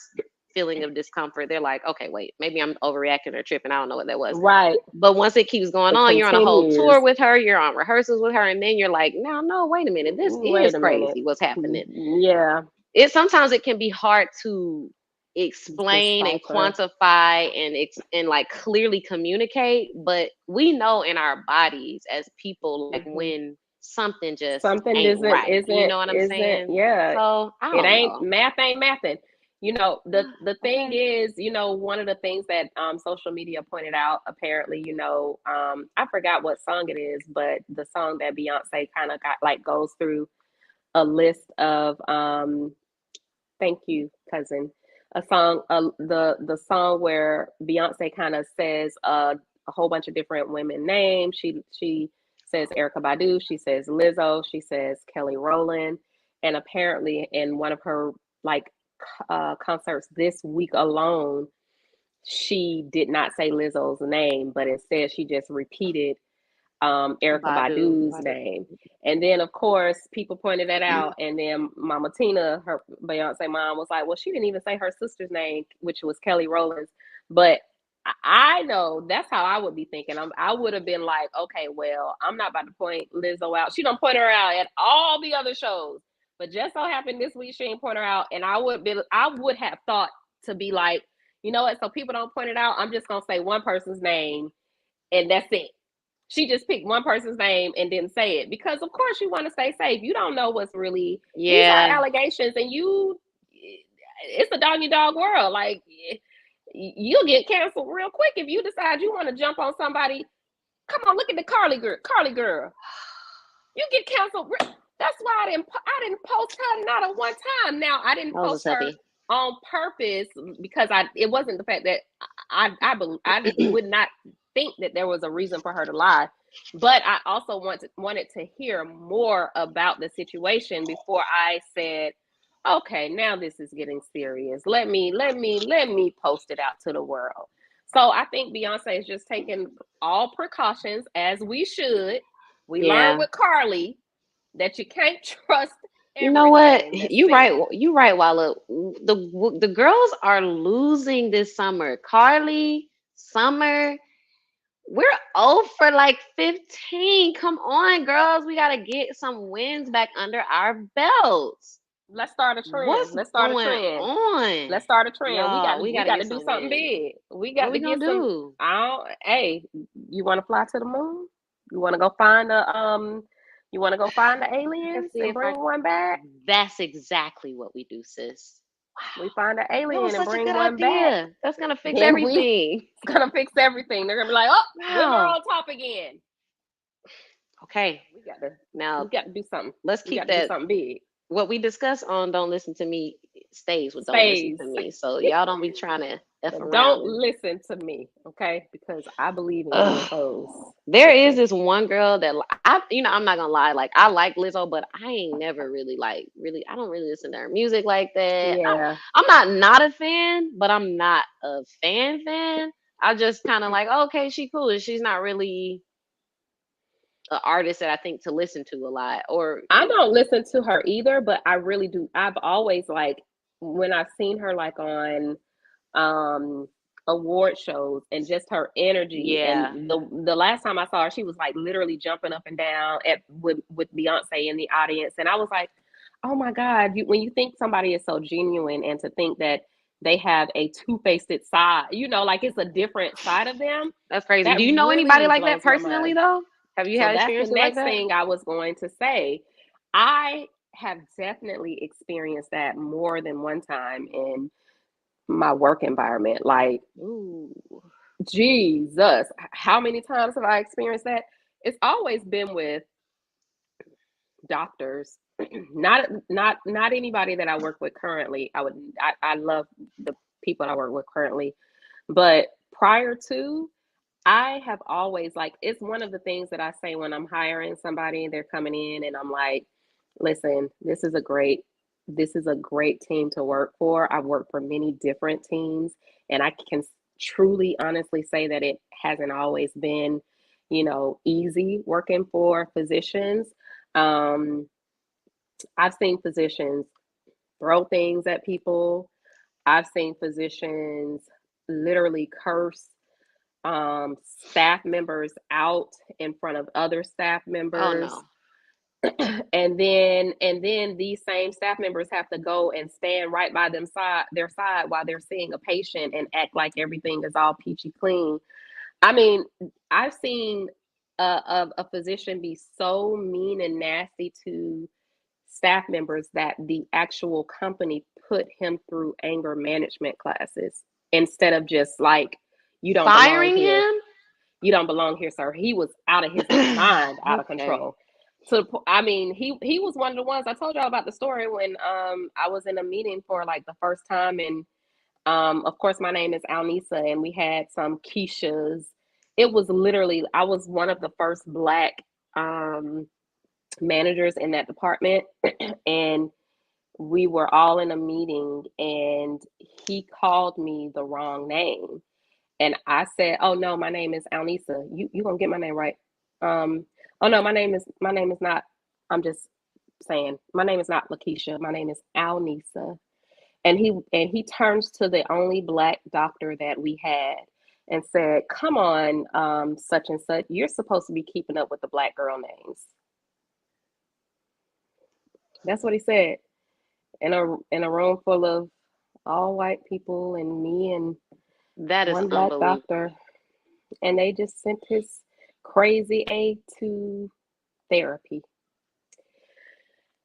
feeling of discomfort, they're like, okay, wait, maybe I'm overreacting or tripping. I don't know what that was. Right. But once it keeps going It on, you're on a whole continues. tour with her, you're on rehearsals with her, and then you're like, now, no, wait a minute, this Wait is a minute. crazy what's happening. Yeah. It sometimes it can be hard to explain and Decipher. quantify and and like clearly communicate, but we know in our bodies as people like Hmm. when something just Something ain't isn't right. You isn't know what I'm isn't saying? yeah. So I It don't ain't know. math ain't mathing. The thing Okay. is, one of the things that social media pointed out, apparently, I forgot what song it is, but the song that Beyonce kind of got like goes through a list of thank you, cousin. A song, the song where Beyonce kind of says a whole bunch of different women names. She says Erica Badu, she says Lizzo, she says Kelly Rowland, and apparently in one of her like concerts this week alone, she did not say Lizzo's name, but instead she just repeated Erica Badu, Badu's Badu. name. And then, of course, people pointed that out. And then Mama Tina, her Beyonce mom, was like, well, she didn't even say her sister's name, which was Kelly Rowland's. But I know that's how I would be thinking. I would have been like, okay, well, I'm not about to point Lizzo out. She don't point her out at all the other shows. But just so happened this week she ain't point her out. And I would have thought to be like, you know what? So people don't point it out. I'm just gonna say one person's name and that's it. She just picked one person's name and didn't say it because, of course, you want to stay safe. You don't know what's really, these are Yeah. allegations, and it's a doggy dog world. Like, you'll get canceled real quick if you decide you want to jump on somebody. Come on, look at the Carly girl. Carly girl, you get canceled. That's why I didn't post her not a one time. Now I didn't That was post a her toughie. on purpose because it wasn't the fact that I would not think that there was a reason for her to lie, but I also wanted to hear more about the situation before I said, okay, now this is getting serious. Let me post it out to the world. So I think Beyonce is just taking all precautions as we should. We learned Yeah. with Carly that you can't trust You know what? everything that's You right. said. You right, Walla. The girls are losing this summer. Carly, Summer, we're 0 for like 15. Come on, girls. We gotta get some wins back under our belts. Let's start a trend. What's Let's start a going trend. on? Let's start a trend. We got Y'all, to we we gotta got to get do some something wins. big. We What got to we get gonna some. do? I don't, hey, you want to fly to the moon? You want to go find you want to go find the Let's aliens see and if I bring one back? that's exactly what we do, sis. We Wow. find an That was alien and such a bring good one back. idea. That's gonna fix Then we everything. it's gonna fix everything. They're gonna be like, oh, women are Wow. on top again. Okay. We got to Now we got to do something. let's We keep got to do that. something big. What we discuss on Don't Listen to Me stays with Don't Listen Stays. to Me. So y'all don't be trying to F But don't around. listen to me, okay? Because I believe in Ugh. UFOs. There is Listen, this one girl that I'm not gonna lie, like I like Lizzo, but I ain't never really I don't really listen to her music like that. yeah, I'm not a fan, but I'm not a fan. I just kind of like, okay, she cool, and she's not really an artist that I think to listen to a lot. Or I don't listen to her either, but I really do. I've always like when I've seen her like on um award shows and just her energy and yeah, the last time I saw her she was like literally jumping up and down with Beyonce in the audience and I was like, "Oh my god, when you think somebody is so genuine and to think that they have a two-faced side, like it's a different side of them, that's crazy. that Do you know anybody really like that blows my personally mind." though? Have you So had that's the experiences like next that? thing I was going to say. I have definitely experienced that more than one time in my work environment. Like, Ooh, Jesus, how many times have I experienced that? It's always been with doctors, not anybody that I work with currently. I love the people I work with currently, but prior to, I have always like it's one of the things that I say when I'm hiring somebody and they're coming in and I'm like, listen, this is a great team to work for. I've worked for many different teams and I can truly honestly say that it hasn't always been easy working for physicians. Um, I've seen physicians throw things at people. I've seen physicians literally curse staff members out in front of other staff Oh members. no. And then these same staff members have to go and stand right by their side while they're seeing a patient and act like everything is all peachy clean. I mean, I've seen a physician be so mean and nasty to staff members that the actual company put him through anger management classes instead of just like, you don't belong Firing here. him? You don't belong here, sir. He was out of his mind, out of Okay. control. So I mean, he was one of the ones I told y'all about the story when I was in a meeting for like the first time, and of course my name is Alnisa, and we had some Keishas. It was literally, I was one of the first Black um managers in that department, and we were all in a meeting, and he called me the wrong name. And I said, "Oh no, my name is Alnisa. You gonna get my name right?" Um, "Oh no, my name is not. I'm just saying, my name is not Lakeisha. My name is Alnisa." And he turns to the only Black doctor that we had and said, "Come on, such and such. You're supposed to be keeping up with the Black girl names." That's what he said in a room full of all white people and me and That is one Black doctor, unbelievable. and they just sent his crazy A to therapy.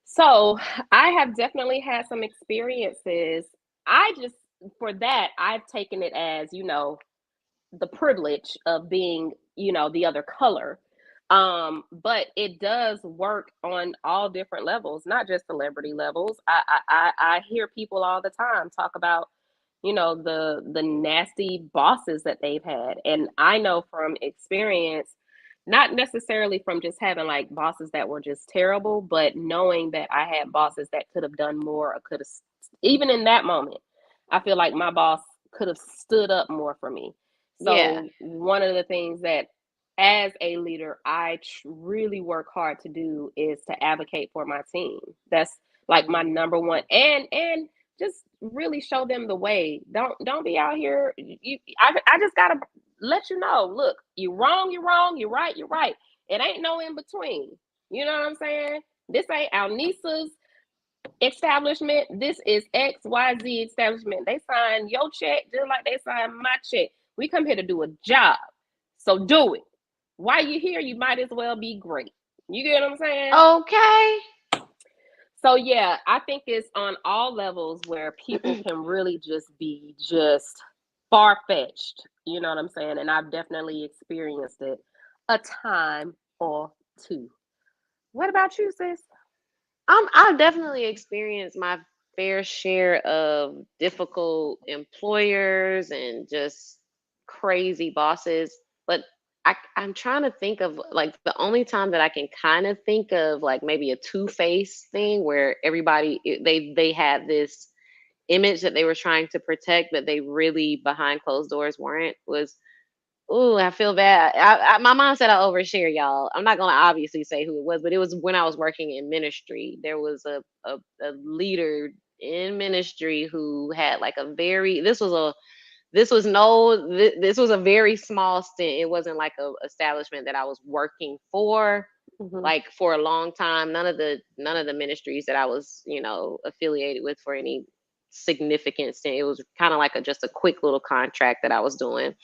So I have definitely had some experiences. I just, for that, I've taken it as, the privilege of being, the other color. But it does work on all different levels, not just celebrity levels. I hear people all the time talk about, the nasty bosses that they've had. And I know from experience, not necessarily from just having like bosses that were just terrible, but knowing that I had bosses that could have done more or could have, even in that moment, I feel like my boss could have stood up more for me. Yeah. So one of the things that as a leader, I really work hard to do is to advocate for my team. That's like my Mhm. number one, and just really show them the way. Don't be out here. I just gotta let you know. Look, you wrong. You're wrong. You're right. You're right. It ain't no in between. You know what I'm saying? This ain't our nieces establishment. This is XYZ establishment. They sign your check just like they sign my check. We come here to do a job. So do it. While you're here, you might as well be great. You get what I'm saying? Okay. So yeah, I think it's on all levels where people can really just be just far fetched. You know what I'm saying? And I've definitely experienced it a time or two. What about you, sis? I've definitely experienced my fair share of difficult employers and just crazy bosses. But I'm trying to think of like the only time that I can kind of think of like maybe a two-face thing where everybody they had this image that they were trying to protect, but they really behind closed doors weren't was. Ooh, I feel bad. My mom said I overshare, y'all. I'm not gonna obviously say who it was, but it was when I was working in ministry. There was a leader in ministry who had like a very this was no this was a very small stint. It wasn't like a establishment that I was working for Mm-hmm. like for a long time. None of the ministries that I was affiliated with for any significant stint. It was kind of like just a quick little contract that I was doing,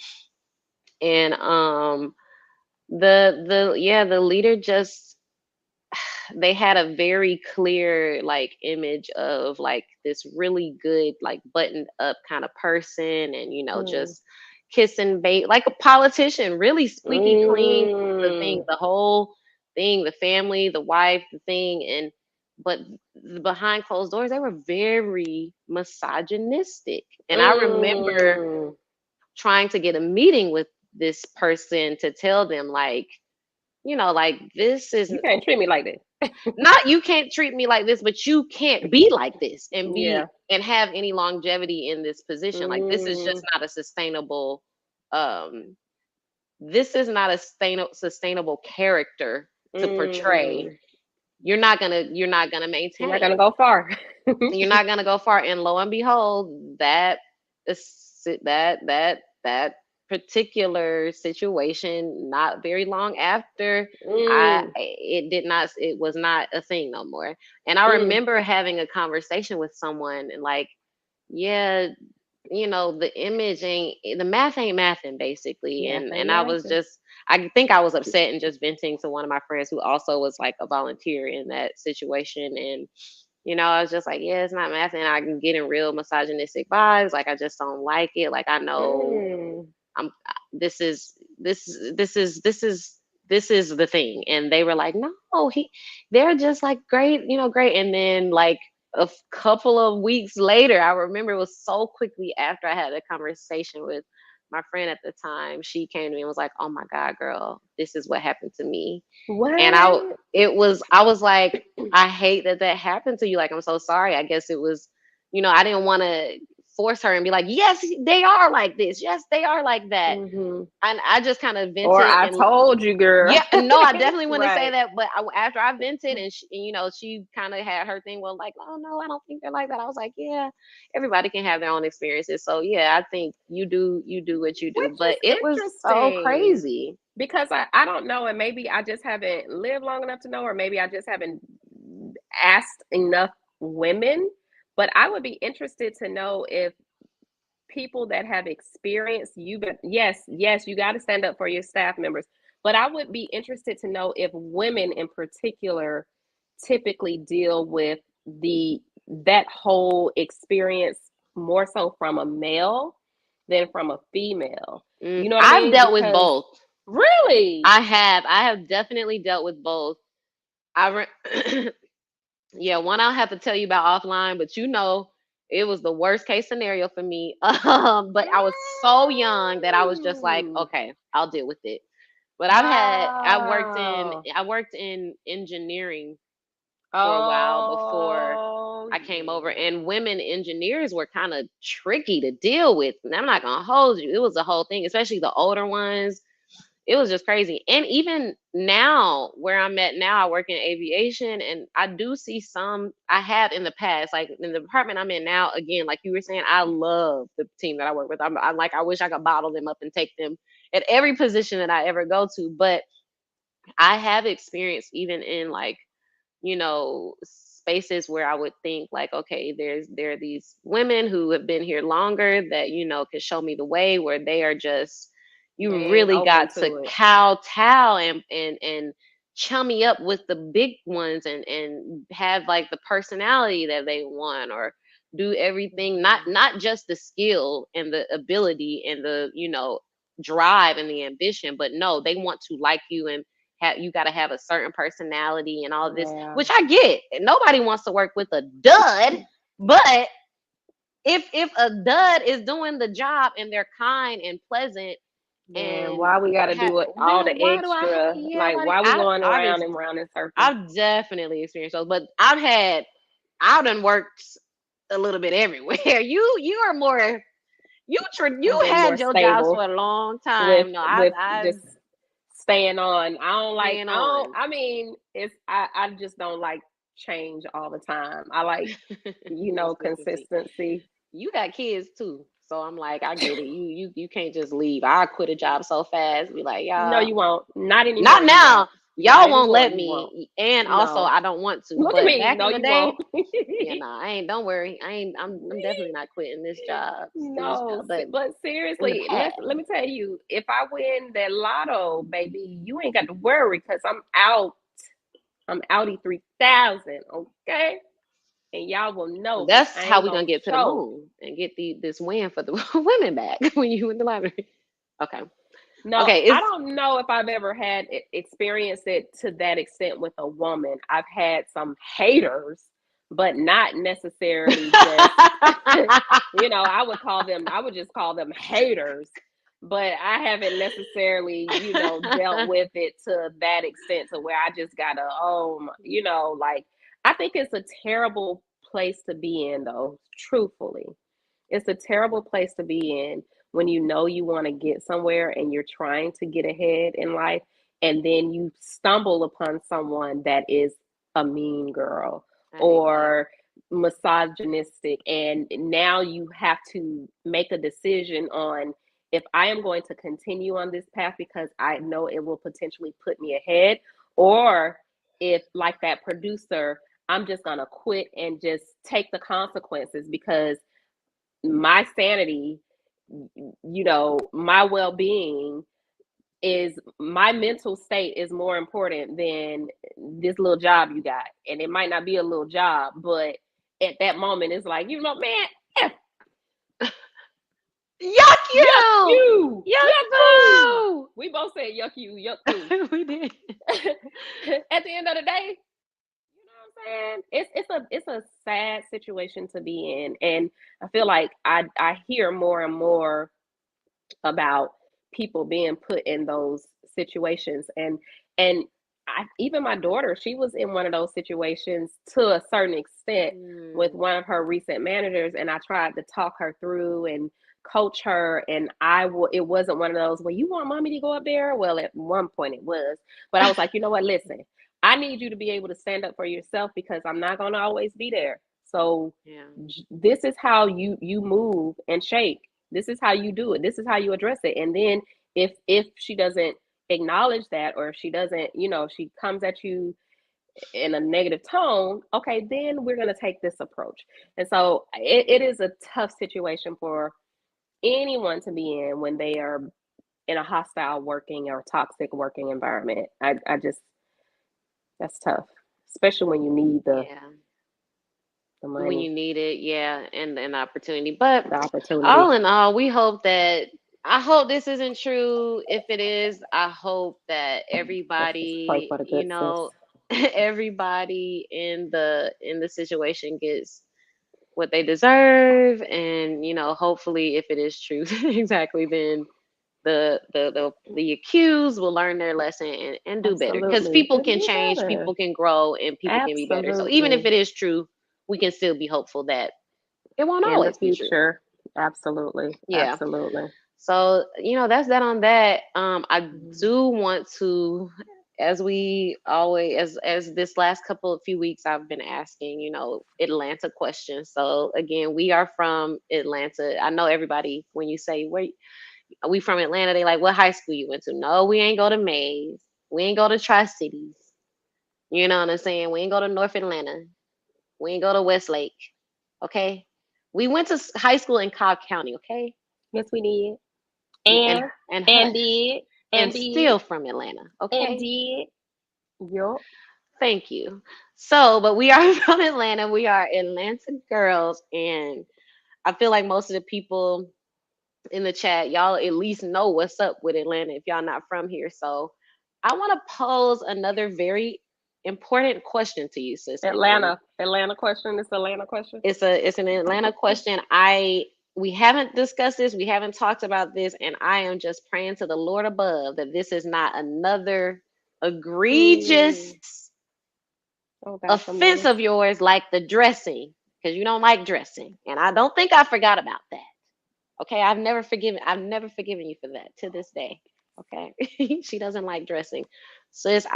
and the leader just they had a very clear like image of like this really good like buttoned up kind of person, and Mm. just kissing bait like a politician, really squeaky clean, the thing, Mm. the whole thing, the family, the wife, the thing. And but behind closed doors they were very misogynistic, and I remember Mm. trying to get a meeting with this person to tell them like, like this is You can't treat me like this. not, you can't treat me like this, but you can't be like this and Yeah. be and have any longevity in this position. Like this is Mm. just not a sustainable um this is not a sustainable character to portray. Mm. You're not gonna You're not maintain. gonna go far. You're not gonna go far. And lo and behold, that is that particular situation, not very long after, Mm. it was not a thing no more. And I Mm. remember having a conversation with someone and like, yeah, the image ain't, the math ain't mathing basically. Math And ain't I was matching. just, I think I was upset and just venting to one of my friends who also was like a volunteer in that situation. And I was just like, yeah, it's not mathing. I'm getting real misogynistic vibes. Like, I just don't like it. Like, I know Mm. I'm this is the thing. And they were like, no, they're just like great, great. And then like couple of weeks later, I remember it was so quickly after I had a conversation with my friend at the time, she came to me and was like, oh my God, girl, this is what happened to me. And What? I was like, I hate that that happened to you. Like, I'm so sorry. I guess it was, I didn't want to force her and be like, yes, they are like this. Yes, they are like that. Mm-hmm. And I just kind of Or vented I and told you, girl. yeah, no, I definitely wouldn't say Right. that. But after I vented and she kind of had her thing. Well, like, oh no, I don't think they're like that. I was like, yeah, everybody can have their own experiences. So yeah, I think you do what you do. Which But is it was so interesting crazy. because I don't know, and maybe I just haven't lived long enough to know, or maybe I just haven't asked enough women. But I would be interested to know if people that have experienced you, but yes, you got to stand up for your staff members. But I would be interested to know if women in particular typically deal with the that whole experience more so from a male than from a female. You know what I I've mean? dealt with Because both. really, I have definitely dealt with both. Yeah, one I'll have to tell you about offline, but it was the worst case scenario for me. But I was so young that I was just like, mm, okay, I'll deal with it. But wow. I worked in engineering for a while before Oh I came over, yeah. and women engineers were kind of tricky to deal with. And I'm not gonna hold you. It was a whole thing, especially the older ones. It was just crazy. And even now, where I'm at now, I work in aviation, and I do see some. I have in the past, like in the department I'm in now. Again, like you were saying, I love the team that I work with. I'm like, I wish I could bottle them up and take them at every position that I ever go to. But I have experienced even in like spaces where I would think like, okay, there are these women who have been here longer that can show me the way, where they are just, They you ain't really open got to to it. kowtow and chummy up with the big ones and have like the personality that they want, or do everything, not just the skill and the ability and the drive and the ambition, but no, they want to like you and you got to have a certain personality and all this, Yeah. which I get. Nobody wants to work with a dud, but if a dud is doing the job and they're kind and pleasant Man, and why we gotta do it all man, the why do I? extra? Yeah, Like, why do why we I? going around and round in circles? I've definitely experienced those, but I done worked a little bit everywhere. You are more you I've been more had your jobs stable for a long with time. No, I've just staying on. I don't like. staying I don't. on. I mean, it's. I just don't like change all the time. I like Consistency. consistency. You got kids too. So I'm like, I get it. You can't just leave. I quit a job so fast. Be like, No, y'all, you won't. Not not anymore. You won't. now. Not Y'all won't anymore. let You won't. me. And also No. I don't want to. Look at But me. back No, in the you won't. day, yeah, nah, I ain't, don't worry. I'm definitely not quitting this job. This No, job. But but in the seriously, past. let me tell you, if I win that lotto, baby, you ain't got to worry because I'm out. I'm outie 3,000, okay? And y'all will know because That's I how ain't we gonna gonna get to the show. moon and get this win for the women back when you win the lottery. Okay. No, Okay, I it's don't know if I've ever had experienced it to that extent with a woman. I've had some haters, but not necessarily just, I would just call them haters. But I haven't necessarily, dealt with it to that extent to where I just gotta, like, I think it's a terrible place to be in, though, truthfully. It's a terrible place to be in when you know you want to get somewhere and you're trying to get ahead in life, and then you stumble upon someone that is a mean girl I hate that. or misogynistic, and now you have to make a decision on if I am going to continue on this path because I know it will potentially put me ahead, or if, like that producer, I'm just going to quit and just take the consequences because my sanity, my well-being is, my mental state is more important than this little job you got. And it might not be a little job, but at that moment it's like, man, F, Yuck yuck you! you, Yuck yuck who. boo! We both said yuck you, yuck who. We did. At the end of the day, you know what I'm saying? It's a sad situation to be in. And I feel like I hear more and more about people being put in those situations, and even my daughter, she was in one of those situations to a certain extent with Mm, one of her recent managers, and I tried to talk her through and coach her, and it wasn't one of those, well, you want mommy to go up there? Well, at one point it was, but I was like, you know what, listen, I need you to be able to stand up for yourself because I'm not going to always be there. So yeah. this is how you move and shake. This is how you do it. This is how you address it. And then if she doesn't acknowledge that, or if she doesn't, she comes at you in a negative tone, okay, then we're going to take this approach. And so it is a tough situation for anyone to be in when they are in a hostile working or toxic working environment. I just, that's tough, especially when you need Yeah. the When money, you need it, yeah, and an opportunity. But the opportunity. all in all, we hope that I hope this isn't true. If it is, I hope that Let's just pray everybody, for the good sis. everybody in the situation gets what they deserve, and hopefully, if it is true, exactly, then the accused will learn their lesson and do better, because Absolutely. people And can do change, better. people can grow, and people can be better. So even if Absolutely. it is true, we can still be hopeful that it won't In the always be true. future. Absolutely. Yeah. Absolutely. So, that's that on that. I Mhm. do want to, as we always, as this last couple of few weeks, I've been asking, Atlanta questions. So again, we are from Atlanta. I know everybody, when you say where we from Atlanta, they like, what high school you went to? No, we ain't go to Mays. We ain't go to Tri Cities. You know what I'm saying? We ain't go to North Atlanta. We ain't go to Westlake. Okay. We went to high school in Cobb County. Okay. Yes, we did. And And and and hush. did. And And did. still from Atlanta. And Okay. did. Yup. Thank you. So, but we are from Atlanta. We are Atlanta girls, and I feel like most of the people in the chat, y'all at least know what's up with Atlanta if y'all not from here. So, I want to pose another very important question to you, sis, and Atlanta. Atlanta question. It's Atlanta question. it's an Atlanta question. We haven't discussed this, we haven't talked about this, and I am just praying to the Lord above that this is not another egregious Mm. Oh gosh, I'm offense nervous. of yours, like the dressing, because you don't like dressing, and I don't think I forgot about that. Okay, I've never forgiven you for that to this day. Okay, she doesn't like dressing, sis.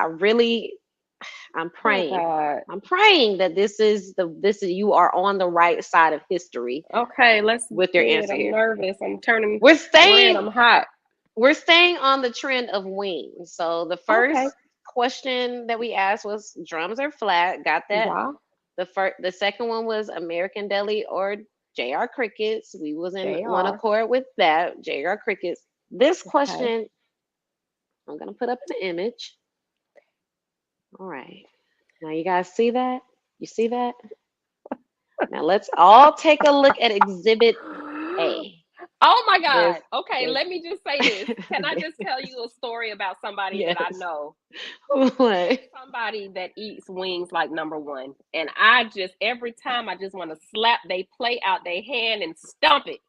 I'm Oh praying. God. I'm praying that this is you are on the right side of history Okay, let's with your do it. answer I'm here. nervous. I'm turning We're red. staying I'm hot. we're staying on the trend of wings. So the Okay. first question that we asked was drums or flat. Got that. Yeah. The second one was American Deli or JR Crickets. We was in one JR. accord with that. JR Crickets. This Okay. question, I'm gonna put up an image. All right. Now you guys see that? You see that? Now let's all take a look at Exhibit A. Oh my There's God. Okay, there's let me just say this. Can I just tell you a story about somebody that I yes. know? What? There's somebody that eats wings like number one. And I just, every time, I just want to slap they plate out their hand and stomp it.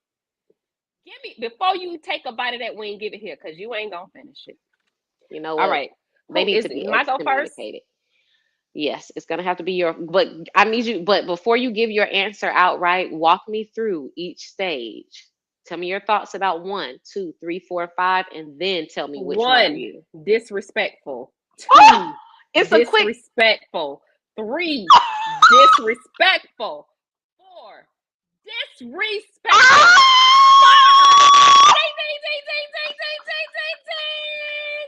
Give me, before you take a bite of that wing, give it here because you ain't going to finish it. You know All what? right. They Who need is to it? be Am I go first? excommunicated. Yes, it's gonna have to be your. But I need you. But before you give your answer outright, walk me through each stage. Tell me your thoughts about one, two, three, four, five, and then tell me which one for One, you. disrespectful. Oh, Two, it's a quick. disrespectful. Three, disrespectful. Four, disrespectful. Five, ding, ding, ding, ding, ding, ding, ding, ding, ding.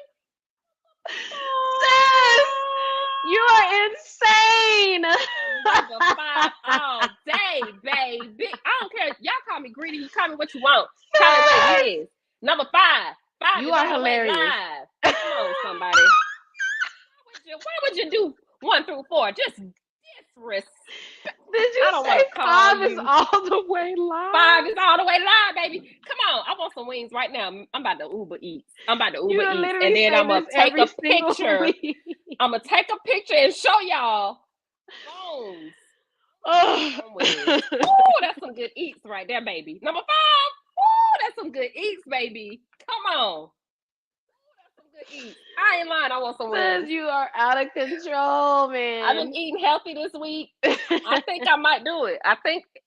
Sis, you are insane. Number five all day, baby. I don't care. Y'all call me greedy. You call me what you want. Call it what it Sis, is. Number five. Five you is are on the way hilarious. live. Come on, somebody. Why would you do 1 through 4? Just disrespect. Did I you don't want say to call five is you. all the way Five live? is all the way live, baby. Come on. I want some wings right now. I'm about to Uber Eats. You And literally then say I'm this going to take every a single picture. week. I'm going to take a picture and show y'all bones Oh. on wings. Ooh, that's some good eats right there, baby. Number 5. Ooh, that's some good eats, baby. Come on. That's some good eats. I ain't lying. I want some Says wings. you are out of control, I've been man. eating healthy this week. I think I might do it.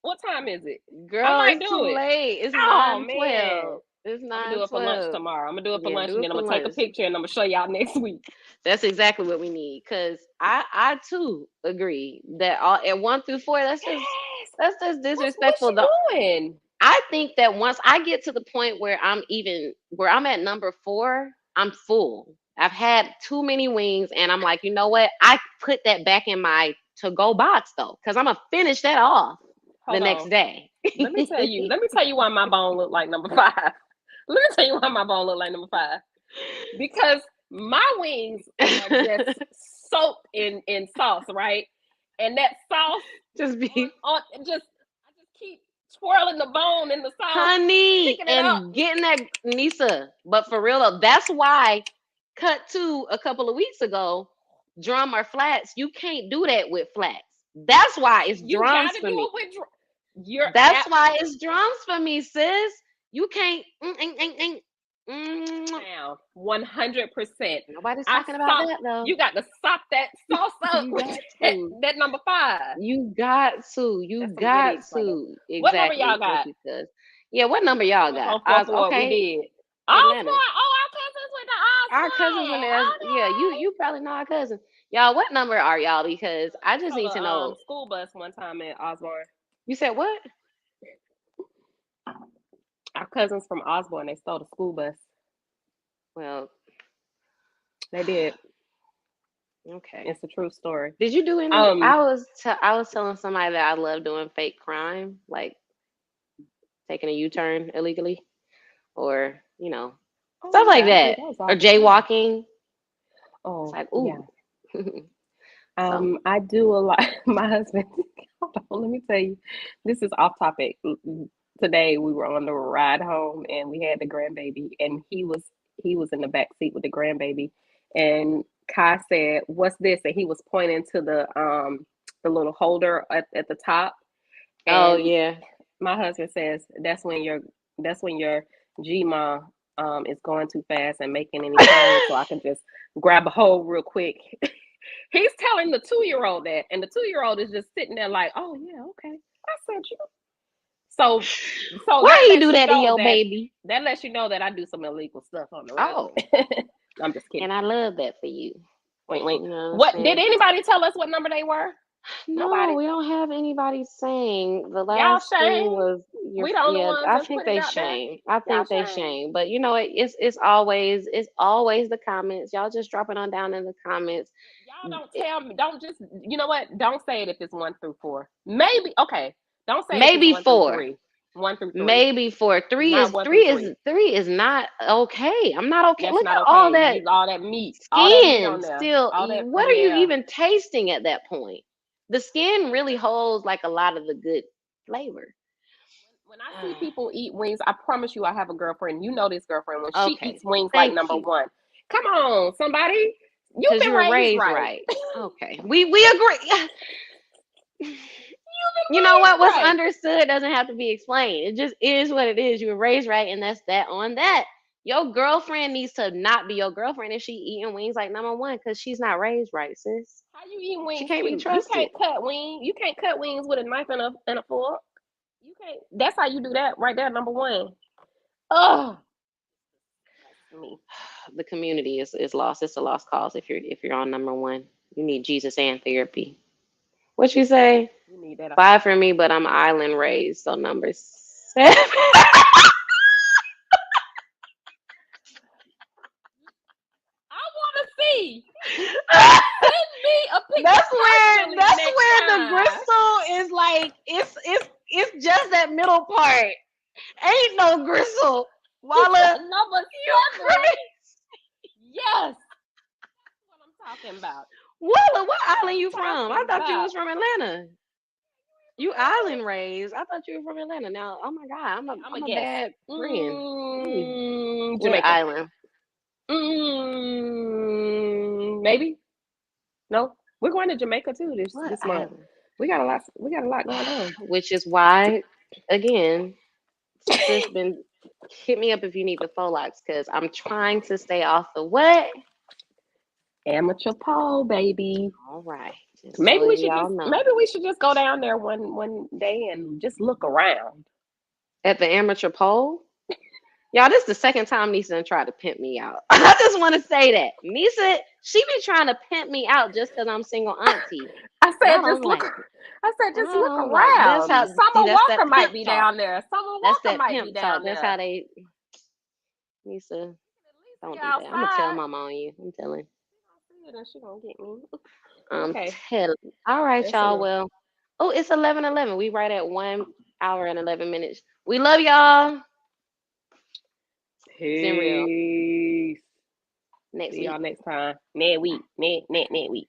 What time is it? I Girl, might it's do too it. late. It's Oh, 9:12. man. It's I'm going to do it for lunch 9:12. tomorrow. I'm going to do it for Yeah, lunch, do and it then I'm for going to take a lunch. picture, and I'm going to show y'all next week. That's exactly what we need. Cause I too agree that all at 1 through 4, Yes. that's just What's disrespectful. she doing? I think that once I get to the point where I'm at number 4, I'm full. I've had too many wings, and I'm like, you know what? I put that back in my to go box though, because I'm gonna finish that off the Hold next on. day. Let me tell you. Let me tell you why my bone look like number 5. Let me tell you why my bone look like number 5. Because my wings are just soaked in sauce, right? And that sauce Just be on I just keep swirling the bone in the sauce, honey picking it up. and getting that Nisa. But for real though, that's why cut to a couple of weeks ago, drum or flats. You can't do that with flats. That's why it's You drums gotta for do me. it with your That's app why it's drums for me, sis. You can't. down 100%. Nobody's I talking about stop. that though. You got to stop that sauce up You with got that, to. that number 5. You got to. You That's some good got eats right there. to. What number Exactly. y'all Thank got? you, cuz. Yeah, what number y'all We up got? on 4-4. We Okay, did. Atlanta. Osborne. Oh, our cousins with the Our cousins in Osborne. there. Yeah, Okay. you probably know our cousins. Y'all, what number are y'all? Because I We just stole need to a know. school bus one time at Osborne. You said what? Our cousins from Osborne, they stole the school bus. Well, They did. okay. It's a true story. Did you do any? Um, I was telling somebody that I love doing fake crime, like taking a U-turn illegally, or oh stuff like yeah, I do that, those or all the time. jaywalking. It's Oh like yeah. ooh. So I do a lot. My husband, hold on, let me tell you, this is off topic. Today we were on the ride home and we had the grandbaby, and he was in the back seat with the grandbaby, and Kai said, "What's this?" And he was pointing to the little holder at the top, oh and yeah. my husband says that's when your Gma is going too fast and making any turns, so I can just grab a hold real quick. He's telling the 2-year-old that, and the 2-year-old is just sitting there like, "Oh yeah, okay." I said you. So, so that Why you lets do you that to know your that baby? I do some illegal stuff on the ride. Oh, I'm just kidding. and I love that for you. Wait, wait. You know what I'm What did saying? anybody tell us what number they were? No, Nobody. we don't have anybody saying. The Y'all last thing shame. was your We the only yeah. ones I that's think put it they out there. shame. I Y'all think they shame. shame. But you know what? It's always the comments. Y'all just drop it on down in the comments. Y'all don't tell me. Don't just. You know what? Don't say it if it's 1 through 4. Maybe okay. Don't say it if it's Maybe one through 4. three. 1 through 3. Maybe 4. Three Not is one through three is three. three is not okay. I'm not okay. That's Look not at all okay. that You all that meat. All that meat skin on there. still. All that. What are you Yeah. even tasting at that point? The skin really holds like a lot of the good flavor. When I see people eat wings, I promise you, I have a girlfriend. You know this girlfriend when she Okay, eats wings like thank number you. 1. Come on, somebody. You've Because you been were raised raised right. right. Okay, we agree. You've You know what? been What's raised right. understood doesn't have to be explained. It just is what it is. You were raised right, and that's that on that. Your girlfriend needs to not be your girlfriend if she eating wings like number 1 because she's not raised right, sis. How you eating She wings can't be cute? You trusted. can't cut wings. You can't cut wings with a knife and a fork. You can't. That's how you do that right there. Number one. Oh, that's me. The community is lost. It's a lost cause if you're on number one. You need Jesus and therapy. What you say? You need that. Five for me, but I'm island raised, so number seven. I want to see. Send me a picture personally That's next where the time. gristle is like it's just that middle part. Ain't no gristle. Walla, Number you 7. crazy. Yes. That's what I'm talking about. Walla, what What island I'm you from? I talking thought you about. was from Atlanta. You island raised. I thought you were from Atlanta. Now, oh my God, I'm a I'm a guess. bad friend. Mm. What Jamaica. island? Maybe. No. We're going to Jamaica too What this month. island? We got a lot. We got a lot going on. Which is why, again, sis been hit me up if you need the Folax because I'm trying to stay off the what? Amateur pole, baby. All right, just so y'all know. Maybe we should just go down there one day and just look around. At the amateur pole, y'all, this is the second time Nisa done tried to pimp me out. I just want to say that. Nisa, she be trying to pimp me out just because I'm single auntie. I And said just look. I said I just look don't like that's around. how see Summer that's that Walker might pimp be talk. down there. Summer That's Walker that might be pimp talk. down That's there. how they Nisa, At least don't be do that. I'm gonna tell outside. mama on you. I'm telling. She gonna see it and she gonna get me. I'm Okay, telling. All right, that's y'all. enough. Well, oh, it's 11:11. We right at 1 hour and 11 minutes. We love y'all. Zen real. Peace. Next See y'all week. next time. Next week. Next week.